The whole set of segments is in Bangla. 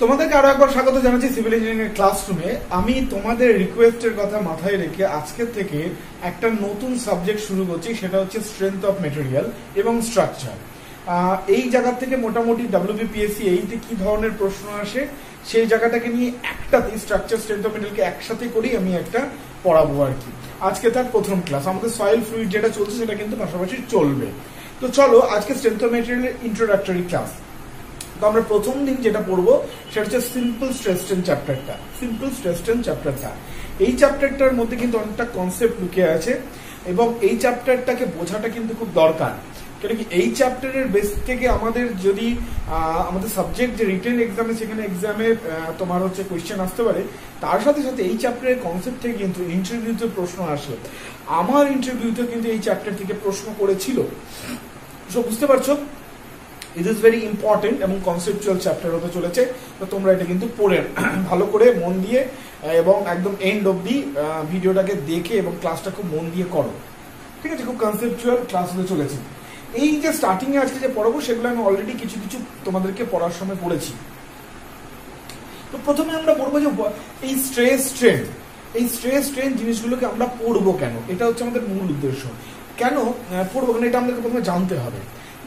তোমাদেরকে আরো একবার স্বাগত জানাচ্ছি সিভিল ইঞ্জিনিয়ারিং ক্লাসরুমে। আমি তোমাদের রিকোয়েস্টের কথা মাথায় রেখে আজকে থেকে একটা নতুন সাবজেক্ট শুরু করছি, সেটা হচ্ছে স্ট্রেংথ অফ মেটেরিয়াল এবং স্ট্রাকচার। এই জায়গা থেকে মোটামুটি WBPSC এইতে কি ধরনের প্রশ্ন আসে সেই জায়গাটাকে নিয়ে একটাতে স্ট্রাকচার স্ট্রেংথ অফ মেটেরিয়ালকে একসাথে করেই আমি একটা পড়াবো আর কি। আজকে তার প্রথম ক্লাস। আমাদের সয়েল ফ্লুইড যেটা চলছে সেটা কিন্তু পাশাপাশি চলবে। তো চলো আজকে স্ট্রেংথ অফ মেটেরিয়ালের ইন্ট্রোডাক্টরি ক্লাস। তো আমরা প্রথম দিন যেটা পড়বো সেটা হচ্ছে সিম্পল স্ট্রেস স্ট্রেন চ্যাপ্টারটা। সিম্পল স্ট্রেস স্ট্রেন চ্যাপ্টারটা, এই চ্যাপ্টারটার মধ্যে কিন্তু অনেকটা কনসেপ্ট লুকিয়ে আছে এবং এই চ্যাপ্টারটাকে বোঝাটা কিন্তু খুব দরকার। কেন কি এই চ্যাপ্টারের বেস থেকে আমাদের যদি আমাদের সাবজেক্ট যে রিটেন এক্সামে সেখানে এক্সামে তোমার হচ্ছে কোয়েশ্চেন আসতে পারে, তার সাথে সাথে এই চ্যাপ্টারের কনসেপ্ট থেকে কিন্তু ইন্টারভিউতে প্রশ্ন আসে। আমার ইন্টারভিউতে কিন্তু এই চ্যাপ্টার থেকে প্রশ্ন করেছিল। সো বুঝতে পারছো, ইট ইজ ভেরি ইম্পর্টেন্ট এবং কনসেপচুয়াল চ্যাপ্টার হতে চলেছে। তো তোমরা এটা কিন্তু পড়ে ভালো করে মন দিয়ে এবং একদম এন্ড অবধি ভিডিওটাকে দেখে এবং ক্লাসটা খুব মন দিয়ে করো, ঠিক আছে? খুব কনসেপচুয়াল ক্লাস হতে চলেছে। এই যে স্টার্টিং এ আজকে যে পড়াবো সেগুলো আমি অলরেডি কিছু কিছু তোমাদেরকে পড়ার সময় পড়েছি। তো প্রথমে আমরা পড়বো যে এই স্ট্রেস স্ট্রেন, এই স্ট্রেস স্ট্রেন জিনিসগুলোকে আমরা পড়বো কেন, এটা হচ্ছে আমাদের মূল উদ্দেশ্য। কেন পড়বো কেন এটা আমাদেরকে প্রথমে জানতে হবে।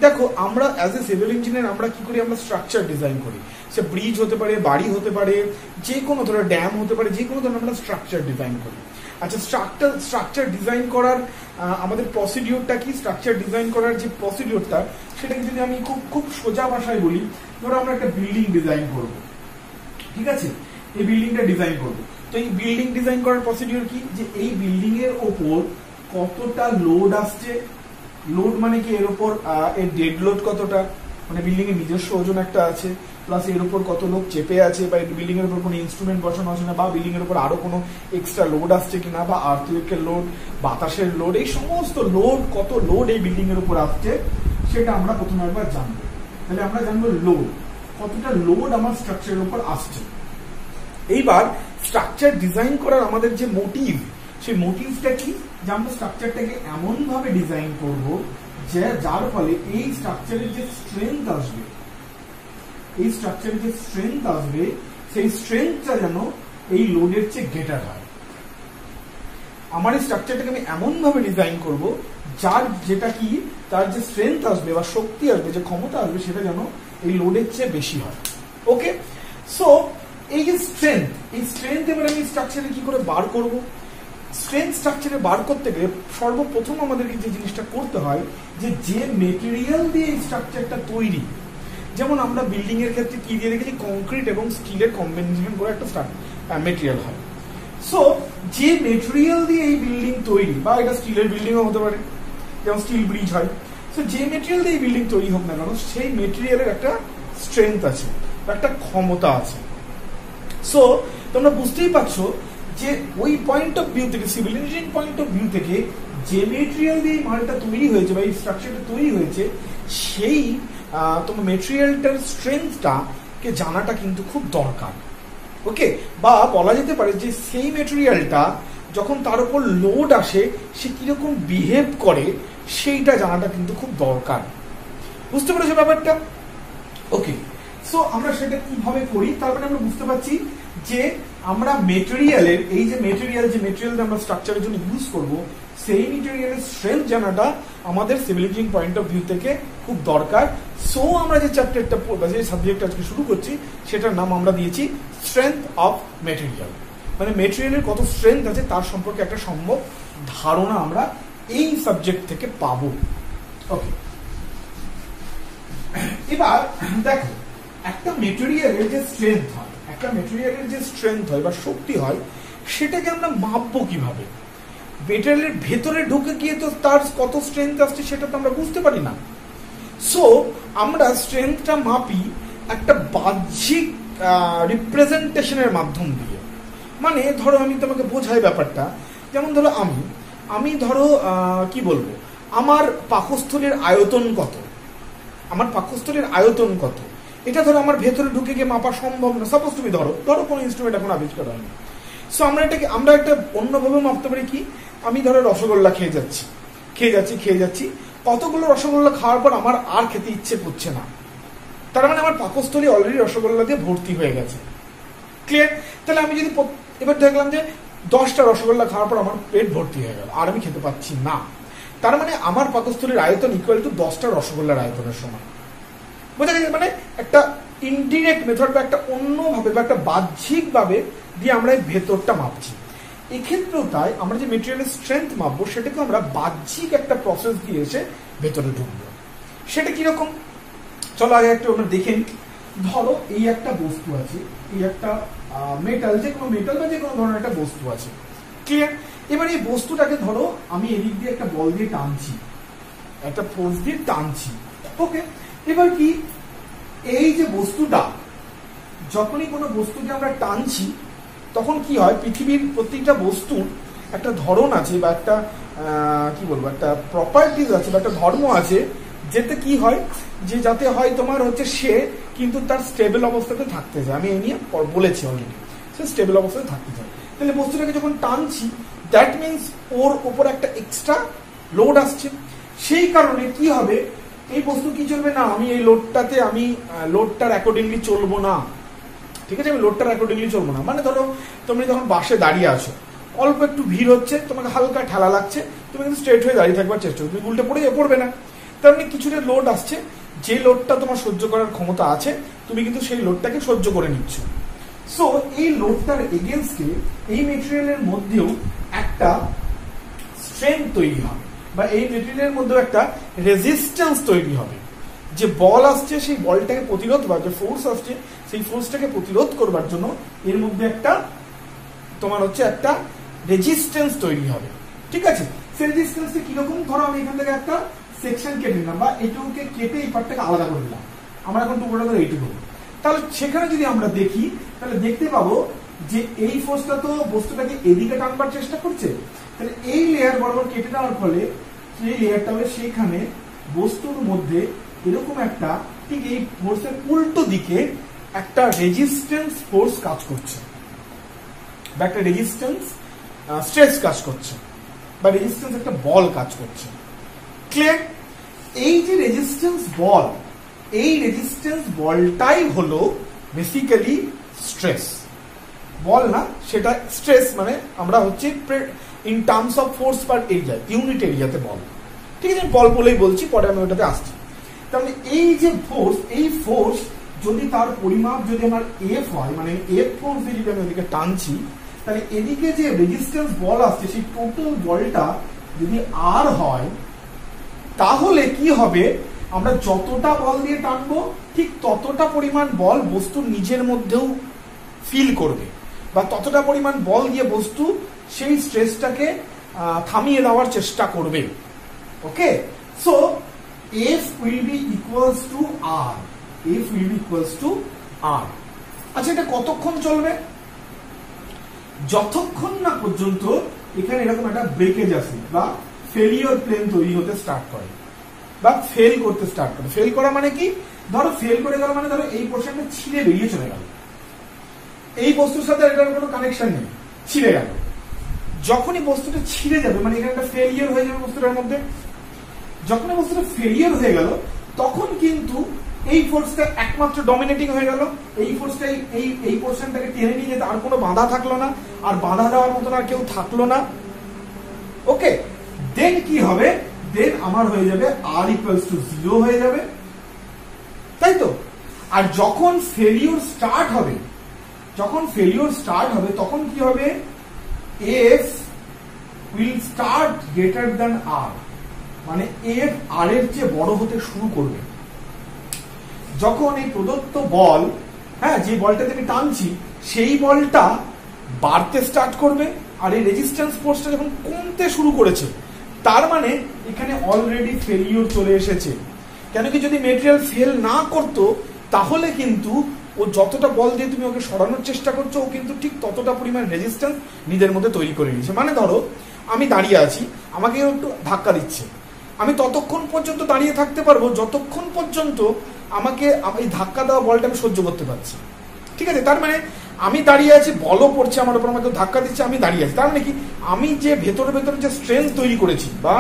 দেখো, আমরা অ্যাজ এ সিভিল ইঞ্জিনিয়ার আমরা কি করি, আমরা স্ট্রাকচার ডিজাইন করি। সে ব্রিজ হতে পারে, বাড়ি হতে পারে, যে কোনো ধরনের ড্যাম হতে পারে, যে কোনো ধরনের আমরা স্ট্রাকচার ডিজাইন করি। আচ্ছা, স্ট্রাকচার ডিজাইন করার আমাদের প্রসিডিওরটা কি? স্ট্রাকচার ডিজাইন করার যে প্রসিডিওরটা সেটাকে যদি আমি খুব সোজা ভাষায় বলি, ধরো আমরা একটা বিল্ডিং ডিজাইন করব, ঠিক আছে? এই বিল্ডিংটা ডিজাইন করব। তো এই বিল্ডিং ডিজাইন করার প্রসিডিওর কি, যে এই বিল্ডিং এর ওপর কতটা লোড আসছে। লোড মানে কি, এর উপর এর ডেড লোড কতটা, মানে বিল্ডিং এর নিজস্ব ওজন একটা আছে, প্লাস এর উপর কত লোক চেপে আছে, বা বিল্ডিং এর উপর কোনো ইনস্ট্রুমেন্ট বসানো আছে না, বা বিল্ডিং এর উপর আরো কোনো এক্সট্রা লোড আসছে কিনা, বা আর্থকুয়েকের লোড, বাতাসের লোড, এই সমস্ত লোড, কত লোড এই বিল্ডিং এর উপর আসছে সেটা আমরা প্রথমে একবার জানবো। তাহলে আমরা জানবো লোড, কতটা লোড আমার স্ট্রাকচারের উপর আসছে। এইবার স্ট্রাকচার ডিজাইন করার আমাদের যে মোটিভ, সেই মোটিভটা কি, যে আমরা স্ট্রাকচারটাকে এমন ভাবে ডিজাইন করব যে যার ফলে এই স্ট্রাকচারের যে স্ট্রেংথ আসবে, এই স্ট্রাকচারের যে স্ট্রেংথ আসবে সেই স্ট্রেংথটা যেন এই লোডের চেয়ে গ্রেটার হয়। আমার এই স্ট্রাকচারটাকে আমি এমন ভাবে ডিজাইন করব যার যেটা কি, তার যে স্ট্রেংথ আসবে বা শক্তি আসবে, যে ক্ষমতা আসবে, সেটা যেন এই লোডের চেয়ে বেশি হয়। ওকে, সো এই যে স্ট্রেংথ, এই স্ট্রেংথ এবার আমি স্ট্রাকচারে কি করে বার করব? স্ট্রেংথ স্ট্রাকচারে বার করতে গেলে সর্বপ্রথম আমাদেরকে যে জিনিসটা করতে হয়, যে মেটেরিয়াল দিয়ে এই স্ট্রাকচারটা তৈরি, যেমন আমরা বিল্ডিং এর ক্ষেত্রে কি দিয়ে দেখেছি, কংক্রিট এবং স্টিলের কম্বিনেশন করে একটা মেটেরিয়াল হয়। সো যে মেটেরিয়াল দিয়ে এই বিল্ডিং তৈরি, বা এটা স্টিলের বিল্ডিংও হতে পারে, যেমন স্টিল ব্রিজ হয়। সো যে মেটেরিয়াল দিয়ে এই বিল্ডিং তৈরি হোক না কেন, সেই মেটেরিয়ালের একটা স্ট্রেংথ আছে, একটা ক্ষমতা আছে। সো তোমরা বুঝতেই পারছো যে ওই পয়েন্ট অফ ভিউ থেকে, civil engineering point of view থেকে, যে মেটেরিয়াল দিয়ে মালটা তৈরি হয়েছে বা এই স্ট্রাকচারটা তৈরি হয়েছে, সেই তোমার মেটেরিয়ালটার স্ট্রেংথটাকে জানাটা কিন্তু খুব দরকার। ওকে, বা বলা যেতে পারে যে সেই মেটেরিয়ালটা যখন তার উপর লোড আসে সে কিরকম বিহেভ করে সেইটা জানাটা কিন্তু খুব দরকার। বুঝতে পেরেছো ব্যাপারটা? ওকে, সো আমরা সেটা কিভাবে করি, তারপরে আমরা বুঝতে পারছি যে আমরা মেটেরিয়ালের, এই যে মেটেরিয়াল আমরা স্ট্রাকচারের জন্য ইউজ করব, সেই মেটেরিয়ালের স্ট্রেংথ জানাটা আমাদের civil engineering point of view থেকে খুব দরকার। সো আমরা যে চ্যাপ্টারটা পড়বো, যে সাবজেক্ট আজকে শুরু করছি, সেটার নাম আমরা দিয়েছি স্ট্রেংথ অফ মেটেরিয়াল। মানে মেটেরিয়ালের কত স্ট্রেংথ আছে তার সম্পর্কে একটা সম্ভব ধারণা আমরা এই সাবজেক্ট থেকে পাবো। ওকে, এবার দেখো, একটা মেটেরিয়ালের যে স্ট্রেংথ হয়, একটা মেটেরিয়ালের যে স্ট্রেংথ হয় বা শক্তি হয়, সেটাকে আমরা মাপবো কিভাবে? মেটেরিয়ালের ভেতরে ঢুকে গিয়ে তো তার কত স্ট্রেংথ আসছে সেটা তো আমরা বুঝতে পারি না। সো আমরা স্ট্রেংথটা মাপি একটা বাহ্যিক রিপ্রেজেন্টেশনের মাধ্যম দিয়ে। মানে ধরো আমি তোমাকে বোঝাই ব্যাপারটা, যেমন ধরো আমি ধরো কি বলবো, আমার পাকস্থলীর আয়তন কত, আমার পাকস্থলীর আয়তন কত, এটা ধরো আমার ভেতরে ঢুকে গিয়ে মাপা সম্ভব না। সাপোজ তুমি ধরো কোনো ইনস্ট্রুমেন্ট এখন আবিষ্কার হয়নি। সো আমরা একটা অন্যভাবে মাপতে পারি কি, আমি ধরো রসগোল্লা খেয়ে যাচ্ছি, কতগুলো রসগোল্লা খাওয়ার পর আমার আর খেতে ইচ্ছে করছে না, তার মানে আমার পাকস্থলী অলরেডি রসগোল্লা দিয়ে ভর্তি হয়ে গেছে। ক্লিয়ার? তাহলে আমি যদি এবার দেখলাম যে 10টা রসগোল্লা খাওয়ার পর আমার পেট ভর্তি হয়ে গেল, আর আমি খেতে পাচ্ছি না, তার মানে আমার পাকস্থলীর আয়তন ইকুয়াল টু 10টা রসগোল্লার আয়তনের সমান। বোঝা গেছে? মানে একটা ইনডিরেক্ট মেথড বা একটা অন্যভাবে বা একটা বাহ্যিকভাবে দিয়ে আমরা এই ভেতরটা মাপছি। এক্ষেত্রেও তাই, আমরা যে মেটেরিয়ালের স্ট্রেংথ মাপবো সেটাকে আমরা বাহ্যিক একটা প্রসেস দিয়ে এসে ভেতরে ঢুকবো। সেটা কিরকম? চলো আগে একটু আমরা দেখে নিই। ধরো এই একটা বস্তু আছে, এই একটা মেটাল, যে কোনো মেটাল বা যে কোনো ধরনের একটা বস্তু আছে। ক্লিয়ার? এবার এই বস্তুটাকে ধরো আমি এদিক দিয়ে একটা বল দিয়ে টানছি, একটা ফোর্স দিয়ে টানছি। ওকে, এবার কি এই যে বস্তুটা, যখনই কোনো বস্তুকে আমরা টানছি তখন কি হয়, পৃথিবীর প্রত্যেকটা বস্তুর একটা ধরন আছে বা একটা কি বলবো, একটা প্রপার্টিজ আছে বা একটা ধর্ম আছে, যেতে কি হয় যে যাতে হয় তোমার হচ্ছে সে কিন্তু তার স্টেবল অবস্থাতে থাকতে চায়। আমি এই নিয়ে বলেছি অলরেডি, সে স্টেবল অবস্থাতে থাকতে চায়। তাহলে বস্তুটাকে যখন টানছি, দ্যাট মিনস ওর ওপর একটা এক্সট্রা লোড আসছে। সেই কারণে কি হবে, এই বস্তু কি চলবে না, আমি এই লোডটাতে আমি লোডটার অ্যাকর্ডিংলি চলবো না। ঠিক আছে, আমি লোডটার অ্যাকর্ডিংলি চলবো না। মানে ধরো তুমি যখন বাসে দাঁড়িয়ে আছো, অল্প একটু ভিড় হচ্ছে, তোমাকে হালকা ঠেলা লাগছে, তুমি কিন্তু স্ট্রেট হয়ে দাঁড়িয়ে থাকবার চেষ্টা করো, তুমি উল্টে পড়বে না। তার মানে কিছুটা লোড আসছে, যে লোডটা তোমার সহ্য করার ক্ষমতা আছে তুমি কিন্তু সেই লোডটাকে সহ্য করে নিচ্ছ। সো এই লোডটার এগেইনস্টে এই মেটেরিয়ালের মধ্যেও একটা স্ট্রেংথ তৈরি হবে, বা এই মেটেরিয়ালের মধ্যেও একটা রেজিস্ট্যান্স তৈরি হবে। যে বল আসছে সেই বলটাকে প্রতিরোধ, বা যে ফোর্স আসছে সেই ফোর্সটাকে প্রতিরোধ করবার জন্য এর মধ্যে একটা তোমার হচ্ছে একটা রেজিস্ট্যান্স তৈরি হবে। ঠিক আছে, সেই রেজিস্ট্যান্সটা কিরকম, ধরো আমি এখান থেকে একটা সেকশন কেটে নিলাম, বা এইটুকুকে কেটে এই পার্টটাকে আলাদা করে দিলাম, আমরা এখন টুকরোটা ধরে এইটুকু। তাহলে সেখানে যদি আমরা দেখি তাহলে দেখতে পাবো যে এই ফোর্সটা তো বস্তুটাকে এদিকে টানবার চেষ্টা করছে, তাহলে এই লেয়ার বরাবর কেটে দেওয়ার ফলে সেই লেয়ারটা হলে সেইখানে বস্তুর মধ্যে এরকম একটা, ঠিক এই ফোর্সের উল্টো দিকে একটা রেজিস্ট্যান্স ফোর্স কাজ করছে, বা একটা রেজিস্ট্যান্স স্ট্রেস কাজ করছে, বা রেজিস্ট্যান্স একটা বল কাজ করছে। ক্লিয়ার? এই যে রেজিস্ট্যান্স বল, এই রেজিস্ট্যান্স বলটাই হলো বেসিক্যালি স্ট্রেস। বল না, সেটা স্ট্রেস, মানে আমরা হচ্ছে in terms of force per area, unit এরিয়াতে বল। ঠিক আছে, বল বলেই বলছি, পরে আমি ওটাতে আসছি। তাহলে এই যে ফোর্স, এই ফোর্স যদি তার পরিমাপ যদি আমার এফ হয়, মানে এফ ফোর্স দিয়ে যদি আমি ওদিকে টানছি, তাহলে এদিকে যে রেজিস্ট্যান্স বল আসছে সেই টোটাল বলটা যদি আর হয়, তাহলে কি হবে, আমরা যতটা বল দিয়ে টানবো ঠিক ততটা পরিমাণ বল বস্তুর নিজের মধ্যেও ফিল করবে, বা ততটা পরিমাণ বল দিয়ে বস্তু সেই স্ট্রেসটাকে থামিয়ে দেওয়ার চেষ্টা করবে। ওকে, so F will be equals to R. F will be equals to R. আচ্ছা, এটা কতক্ষণ চলবে? যতক্ষণ না পর্যন্ত এখানে এরকম একটা ব্রেকেজ আসে, বা ফেলিওর প্লেন তৈরি হতে স্টার্ট করে, বা ফেল করতে স্টার্ট করে। ফেল করা মানে কি, ধরো ফেল করে গেল মানে ধরো এই পোর্শনটা ছিঁড়ে বেরিয়ে চলে গেল, এই বস্তুর সাথে এটার কোনো কানেকশন নেই, ছিঁড়ে গেল। যখনই বস্তুটা ছিঁড়ে যাবে, মানে এখানে একটা ফেলিয়ার হয়ে যাবে বস্তুটার মধ্যে, যখন বস্তুটা ফেলিয়ার হয়ে গেল তখন কিন্তু এই ফোর্সটা একমাত্র ডমিনেটিং হয়ে গেল, এই ফোর্সটা এই পোর্শনটাকে টেনে নিয়ে যেতে আর কোনো বাধা থাকলো না, আর বাধা দেওয়ার মতন আর কেউ থাকলো না। ওকে, দেন কি হবে, দেন আমার হয়ে যাবে আর ইকুয়ালস টু 0 হয়ে যাবে, তাই তো? আর যখন ফেলিওর স্টার্ট হবে, তখন কি হবে, F will start greater than R, মানে এফ আর এর চেয়ে বড় হতে শুরু করবে। যখন এই প্রদত্ত বল, হ্যাঁ, যে বলটাতে আমি টানছি সেই বলটা বাড়তে স্টার্ট করবে, আর এই রেজিস্ট্যান্স ফোর্সটা যখন কমতে শুরু করেছে, তার মানে এখানে অলরেডি ফেলিওর চলে এসেছে। কেন কি, যদি মেটেরিয়াল ফেল না করতো তাহলে কিন্তু ও যতটা বল দিয়ে তুমি ওকে সরানোর চেষ্টা করছো, ও কিন্তু ঠিক ততটা পরিমাণ রেজিস্ট্যান্স নিজের মধ্যে তৈরি করে নিয়েছে। মানে ধরো আমি দাঁড়িয়ে আছি, আমাকে একটু ধাক্কা দিচ্ছে, আমি ততক্ষণ পর্যন্ত দাঁড়িয়ে থাকতে পারবো যতক্ষণ পর্যন্ত আমাকে এই ধাক্কা দেওয়া বলটা আমি সহ্য করতে পারছি। ঠিক আছে, তার মানে আমি দাঁড়িয়ে আছি, বলও পড়ছে আমার উপর, আমাকে ধাক্কা দিচ্ছে, আমি দাঁড়িয়ে আছি, তার মানে কি, আমি যে ভেতরে যে স্ট্রেংথ তৈরি করেছি, বা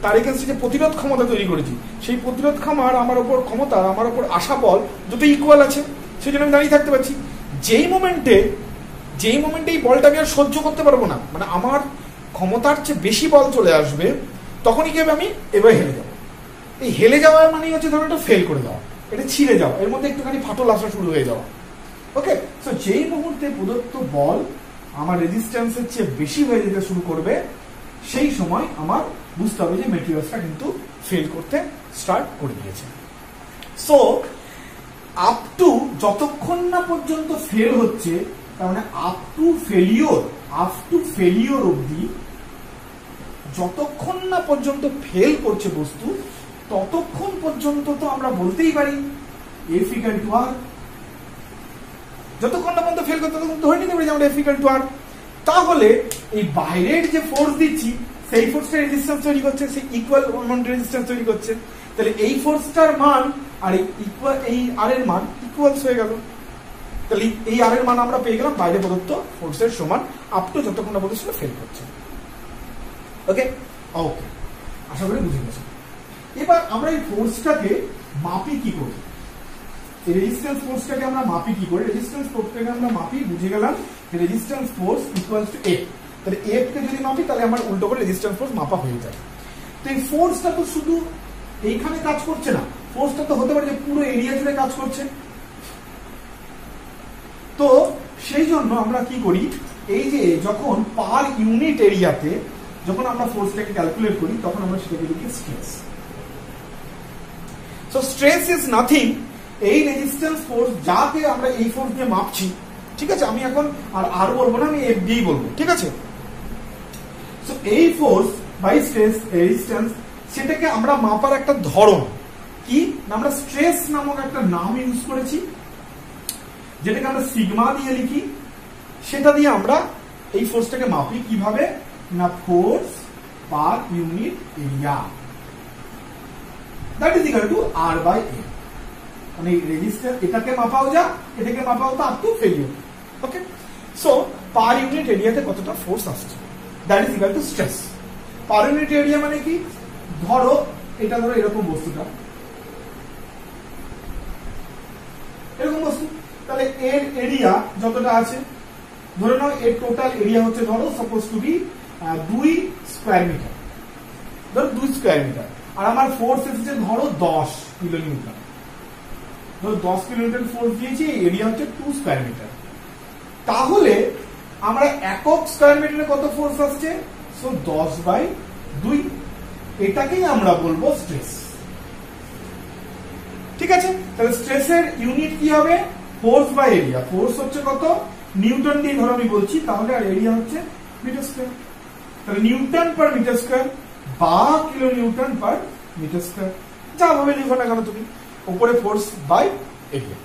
তার এগেন্সটে যে প্রতিরোধ ক্ষমতা তৈরি করেছি, সেই প্রতিরোধ ক্ষমতার আমার ওপর আসা বল দুটো ইকুয়াল আছে, সেই জন্য আমি দাঁড়িয়ে থাকতে পারছি। যেই মোমেন্টে এই বলটা আমি আর সহ্য করতে পারবো না, মানে আমার ক্ষমতার চেয়ে বেশি বল চলে আসবে, তখনই কি হবে, আমি এবার হেলে যাবো। এই হেলে যাওয়ার মানে হচ্ছে ধরো এটা ফেল করে যাওয়া, এটা ছিঁড়ে যাওয়া, এর মধ্যে একটুখানি ফাটল আসা শুরু হয়ে যাওয়া। ওকে, সো যেই মুহূর্তে প্রদত্ত বল আমার রেজিস্ট্যান্সের চেয়ে বেশি হয়ে যেতে শুরু করবে, সেই সময় আমার বুঝতে হবে যে মেটেরিয়ালসটা কিন্তু ফেল করতে স্টার্ট করে দিয়েছে। সো আপ টু যতক্ষণ না পর্যন্ত ফেল হচ্ছে, তার মানে আপ টু ফেলিওর অবধি যতক্ষণ না পর্যন্ত ফেল করছে বস্তু, ততক্ষণ পর্যন্ত তো আমরা বলতেই পারি F equal to R। যতক্ষণ না পর্যন্ত ফেল করতে ততক্ষণ ধরে নিতে পারি যে আমরা F equal to R। তাহলে এই বাইরের যে ফোর্স দিচ্ছি, সেই ফোর্সটা রেজিস্ট্যান্স তৈরি করছে, সেই ইকুয়াল অ্যামাউন্ট রেজিস্ট্যান্স তৈরি করছে। তাহলে এই ফোর্সটার মান আর এই আর এর মান ইকুয়ালস হয়ে গেল। তাহলে এই আর এর মান আমরা পেয়ে গেলাম বাইরে প্রদত্ত ফোর্সের সমান, আপ টু যতক্ষণ না পর্যন্ত ফেল করছে। ওকে, আশা করি বুঝে গেছি। এবার আমরা এই ফোর্সটাকে মাপি কি করি, এই রেজিস্ট্যান্স ফোর্সটাকে আমরা মাপি কি করি? রেজিস্ট্যান্স ফোর্সটাকে আমরা মাপি, বুঝে গেলাম resistance force equals to F। তাহলে F কে যদি মাপি, তাহলে আমার উল্টো করে রেজিস্ট্যান্স ফোর্স মাপা হয়ে যায়। তো এই ফোর্সটা তো শুধু এইখানে কাজ করছে না, ফোর্সটা তো হতে পারে যে পুরো এরিয়া জুড়ে কাজ করছে। তো সেই জন্য আমরা কি করি, এই যে যখন পার ইউনিট এরিয়াতে যখন আমরা ফোর্সটাকে ক্যালকুলেট করি, তখন আমরা সেটাকে লিখি stress. So stress is nothing, এই রেজিস্ট্যান্স ফোর্স যাকে আমরা এই ফোর্স দিয়ে মাপছি, ঠিক আছে, আমি এখন আর বলবো না, আমি এফ দিয়েই বলবো, ঠিক আছে। সো এই ফোর্স বাই স্ট্রেস রেজিস্ট্যান্স, সেটাকে আমরা মাপার একটা ধরন কি, আমরা স্ট্রেস নামক একটা নাম ইউজ করেছি, যেটাকে আমরা সিগমা দিয়ে লিখি। সেটা দিয়ে আমরা এই ফোর্সটাকে মাপি কিভাবে না, force per unit area, that is equal to R by A. মানে রেজিস্ট্যান্স এটাকে মাপাও যা, এটাকে মাপাও তা, up to failure. Okay, so per unit এরিয়াতে কতটা ফোর্স আসছে, that is equal to stress. Per unit area মানে কি, ধরো এটা ধরো এরকম বস্তুটা, এরকম বস্তু, তাহলে এর এরিয়া যতটা আছে, ধরে নাও এর টোটাল এরিয়া হচ্ছে ধরো suppose to be 2 square metre, ধরো 2 স্কয়ার মিটার, আর আমার ফোর্স এসেছে ধরো 10 কিলোনিউটন। ধরো 10 কিলোমিটার ফোর্স দিয়েছি, এরিয়া হচ্ছে 2 স্কয়ার মিটার। তাহলে আমরা একক স্কয়ার মিটারে কত ফোর্স আসছে, সো 10/2, এটাকেই আমরা বলবো স্ট্রেস। ঠিক আছে, তাহলে স্ট্রেসের ইউনিট কি হবে, ফোর্স বাই এরিয়া। ফোর্স হচ্ছে কত, নিউটন দিয়ে ধরো আমি বলছি, তাহলে আর এরিয়া হচ্ছে মিটার স্কয়ার। তাহলে নিউটন পার মিটার স্কয়ার বা kilo newton per metre square, যা ভাবে লিখো না কেন তুমি, উপরে ফোর্স বাই এরিয়া।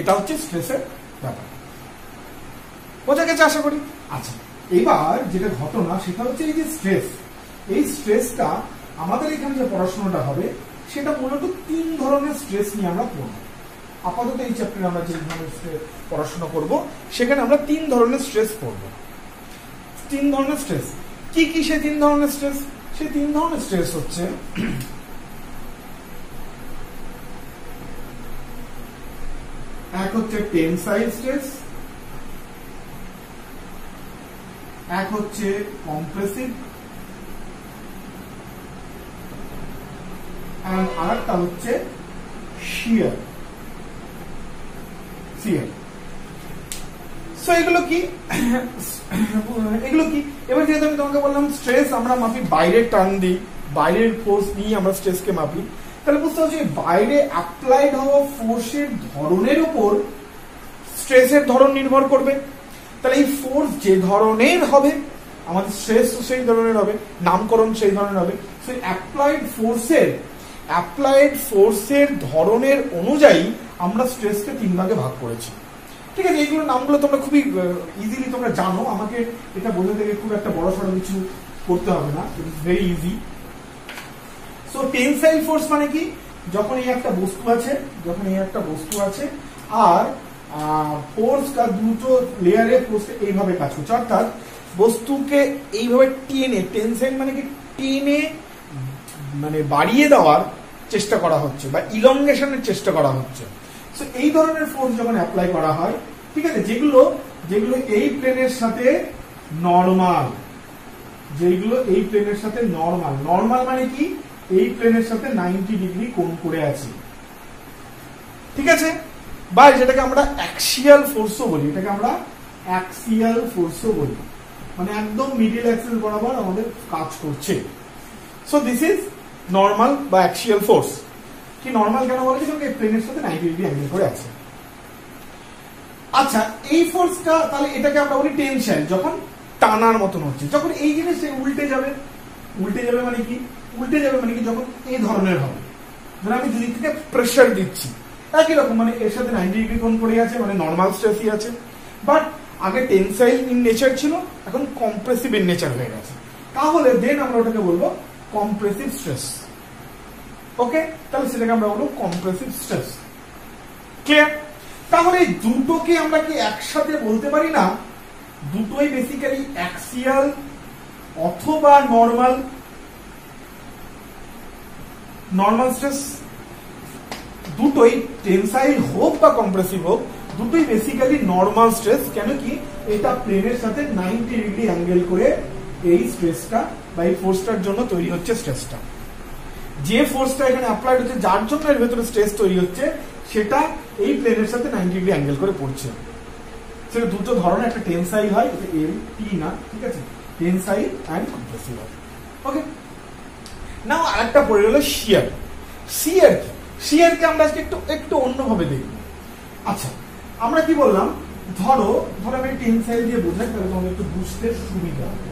এটা হচ্ছে স্ট্রেসের ব্যাপার, বোঝা গেছে আশা করি। আচ্ছা, এবার যেটা ঘটনা সেটা হচ্ছে এই যে স্ট্রেস, এই স্ট্রেসটা আমাদের এখানে যে পড়াশোনাটা হবে, সেটা মূলত 3 ধরনের স্ট্রেস নিয়ে আমরা পড়ব। আপাতত এই চ্যাপ্টারে আমরা যে ধরনের পড়াশোনা করব, সেখানে আমরা 3 ধরনের স্ট্রেস পড়ব। 3 ধরনের স্ট্রেস কি কি? সেই 3 ধরনের স্ট্রেস, সেই 3 ধরনের স্ট্রেস হচ্ছে, এক হচ্ছে টেনসাইল স্ট্রেস, এক হচ্ছে কম্প্রেসিভ, আর আরেকটা হচ্ছে শিয়ার। সো এগুলো কি, এগুলো কি? এবার যেহেতু আমি তোমাকে বললাম স্ট্রেস আমরা মাপি বাইরের টার্ন দিই, বাইরের ফোর্স নিয়ে আমরা স্ট্রেসকে মাপি, তাহলে বুঝতে পারছি বাইরে অ্যাপ্লাইড হওয়া ফোর্সের ধরনের উপর স্ট্রেসের ধরন নির্ভর করবে। তাহলে এই ফোর্স যে ধরনের হবে, আমাদের স্ট্রেস সেই ধরনের হবে, নামকরণ সেই ধরনের হবে। সেই অ্যাপ্লাইড ফোর্সের ধরনের অনুযায়ী আমরা স্ট্রেসকে 3 ভাগে ভাগ করেছি। ঠিক আছে, এইগুলো নামগুলো তোমরা খুবই ইজিলি তোমরা জানো, আমাকে এটা বলতে থেকে খুব একটা বড় সড়ো কিছু করতে হবে না, it is very easy. So tensile force মানে কি, যখন এই একটা বস্তু আছে, আর ফোর্স দুটো লেয়ারে ফোর্সটা এইভাবে কাজ করছে, অর্থাৎ বস্তুকে এইভাবে টেনে, টেনসাইল মানে কি টেনে মানে বাড়িয়ে দেওয়ার চেষ্টা করা হচ্ছে বা ইলংগেশনের চেষ্টা করা হচ্ছে। সো এই ধরনের ফোর্স যখন অ্যাপ্লাই করা হয়, ঠিক আছে, যেগুলো এই প্লেনের সাথে নরমাল, যেগুলো এই প্লেনের সাথে নরমাল, নরমাল মানে কি, এই প্লেনের সাথে 90 ডিগ্রি কোণ করে আছে, ঠিক আছে, বা যেটাকে আমরা অ্যাক্সিয়াল ফোর্সও বলি, এটাকে আমরা অ্যাক্সিয়াল ফোর্সও বলি, মানে একদম মিডল অ্যাক্সিস বরাবর আমাদের কাজ করছে। সো দিস ইজ নরমাল বা অ্যাক্সিয়াল ফোর্স। কি নরমাল কেন বলে, কারণ এই প্লেনের সাথে 90 ডিগ্রি অ্যাঙ্গেল করে আছে। আচ্ছা, এই ফোর্সটা তাহলে এটাকে আমরা বলি টেনশন, যখন টানার মতন হচ্ছে, যখন এই জিনিসটা উল্টে যাবে, উল্টে যাবে মানে কি, উল্টে যাবে মানে কি, যখন এই ধরনের হবে, ধরো আমি দুদিক থেকে প্রেসার দিচ্ছি একই রকম, মানে এর সাথে 90 ডিগ্রি কোণ করে আছে, মানে নরমাল স্ট্রেসই আছে, বাট আগে টেনসাইল ইন নেচার ছিল, এখন কম্প্রেসিভ ইন নেচার হয়ে গেছে, তাহলে দেন আমরা ওটাকে বলবো কম্প্রেসিভ স্ট্রেস। ওকে, তাহলে সেটাকে আমরা বলবো কম্প্রেসিভ স্ট্রেস। ক্লিয়ার? তাহলে দুটোকে আমরা কি একসাথে বলতে পারি না? দুটোই বেসিক্যালি অ্যাক্সিয়াল অথবা নরমাল, নরমাল স্ট্রেস, দুটোই টেনসাইল হোক বা কম্প্রেসিভ হোক, দুটোই বেসিক্যালি নরমাল স্ট্রেস। কেন কি, এটা প্লেনের সাথে 90 ডিগ্রি অ্যাঙ্গেল করে এই স্ট্রেসটা বা এই ফোর্সটার জন্য তৈরি হচ্ছে স্ট্রেসটা। যে ফোর্সটা এখানে অ্যাপ্লাইড হচ্ছে, যার জন্য এর ভেতরে স্ট্রেস তৈরি হচ্ছে, সেটা এই প্লেনের সাথে 90 ডিগ্রি অ্যাঙ্গেল করে পড়ছে। সেটা দুটো ধরনের, একটা টেনসাইল হয়, এটা এল টি না, ঠিক আছে, টেনসাইল এন্ড কম্প্রেসিভ হয়। ওকে, নাও আরেকটা পড়ে গেল শিয়ার। শিয়ার কি? শিয়ারকে আমরা আজকে একটু অন্যভাবে দেখব। আচ্ছা, আমরা কি বললাম, ধরো আমি টেনসাইল দিয়ে বোঝাই, তাহলে তোমাদের একটু বুঝতে সুবিধা হবে।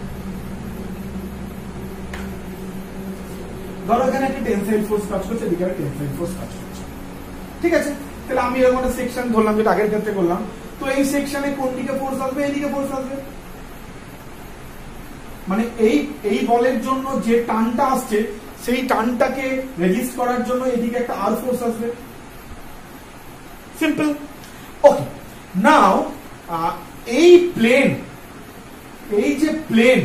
ধরো এখানে একটা টেনসাইল ফোর্স কাজ করছে, এদিকে একটা টেনসাইল ফোর্স কাজ করছে, ঠিক আছে, তাহলে আমি এরকম একটা সেকশন ধরলাম, যেটা আগের ক্ষেত্রে করলাম, তো এই সেকশনে কোন দিকে ফোর্স আসবে, এইদিকে ফোর্স আসবে, মানে এই বলের জন্য যে টানটা আসছে, সেই টানটাকে রেজিস্ট করার জন্য এদিকে একটা আর ফোর্স আসবে। সিম্পল। ওকে, নাও এই প্লেন, এই যে প্লেন,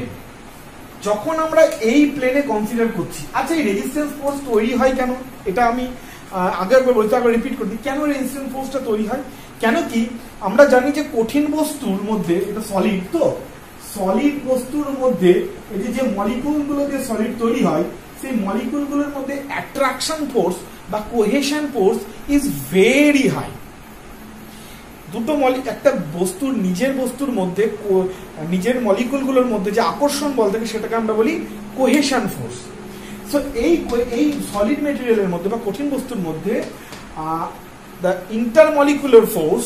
যখন আমরা এই প্লেনে কনসিডার করছি, আচ্ছা এই রেজিস্ট্যান্স ফোর্স তৈরি হয় কেন, এটা আমি আগে একবার বলতে, আবার রিপিট করছি, কেন রেজিস্ট্যান্স ফোর্সটা তৈরি হয়? কেন কি, আমরা জানি যে কঠিন বস্তুর মধ্যে, এটা সলিড, তো সলিড বস্তুর মধ্যে এই যে মলিকুল গুলো দিয়ে সলিড তৈরি হয়, সেই মলিকুল গুলোর মধ্যে অ্যাট্রাকশন ফোর্স বা cohesion force is very high. দুটো একটা বস্তুর বস্তুর মধ্যে, নিজের মলিকুল গুলোর মধ্যে যে আকর্ষণ বল থাকে, সেটাকে আমরা বলি কোহেশন ফোর্স। সো এই সলিড মেটেরিয়ালের মধ্যে বা কঠিন বস্তুর মধ্যে the intermolecular force,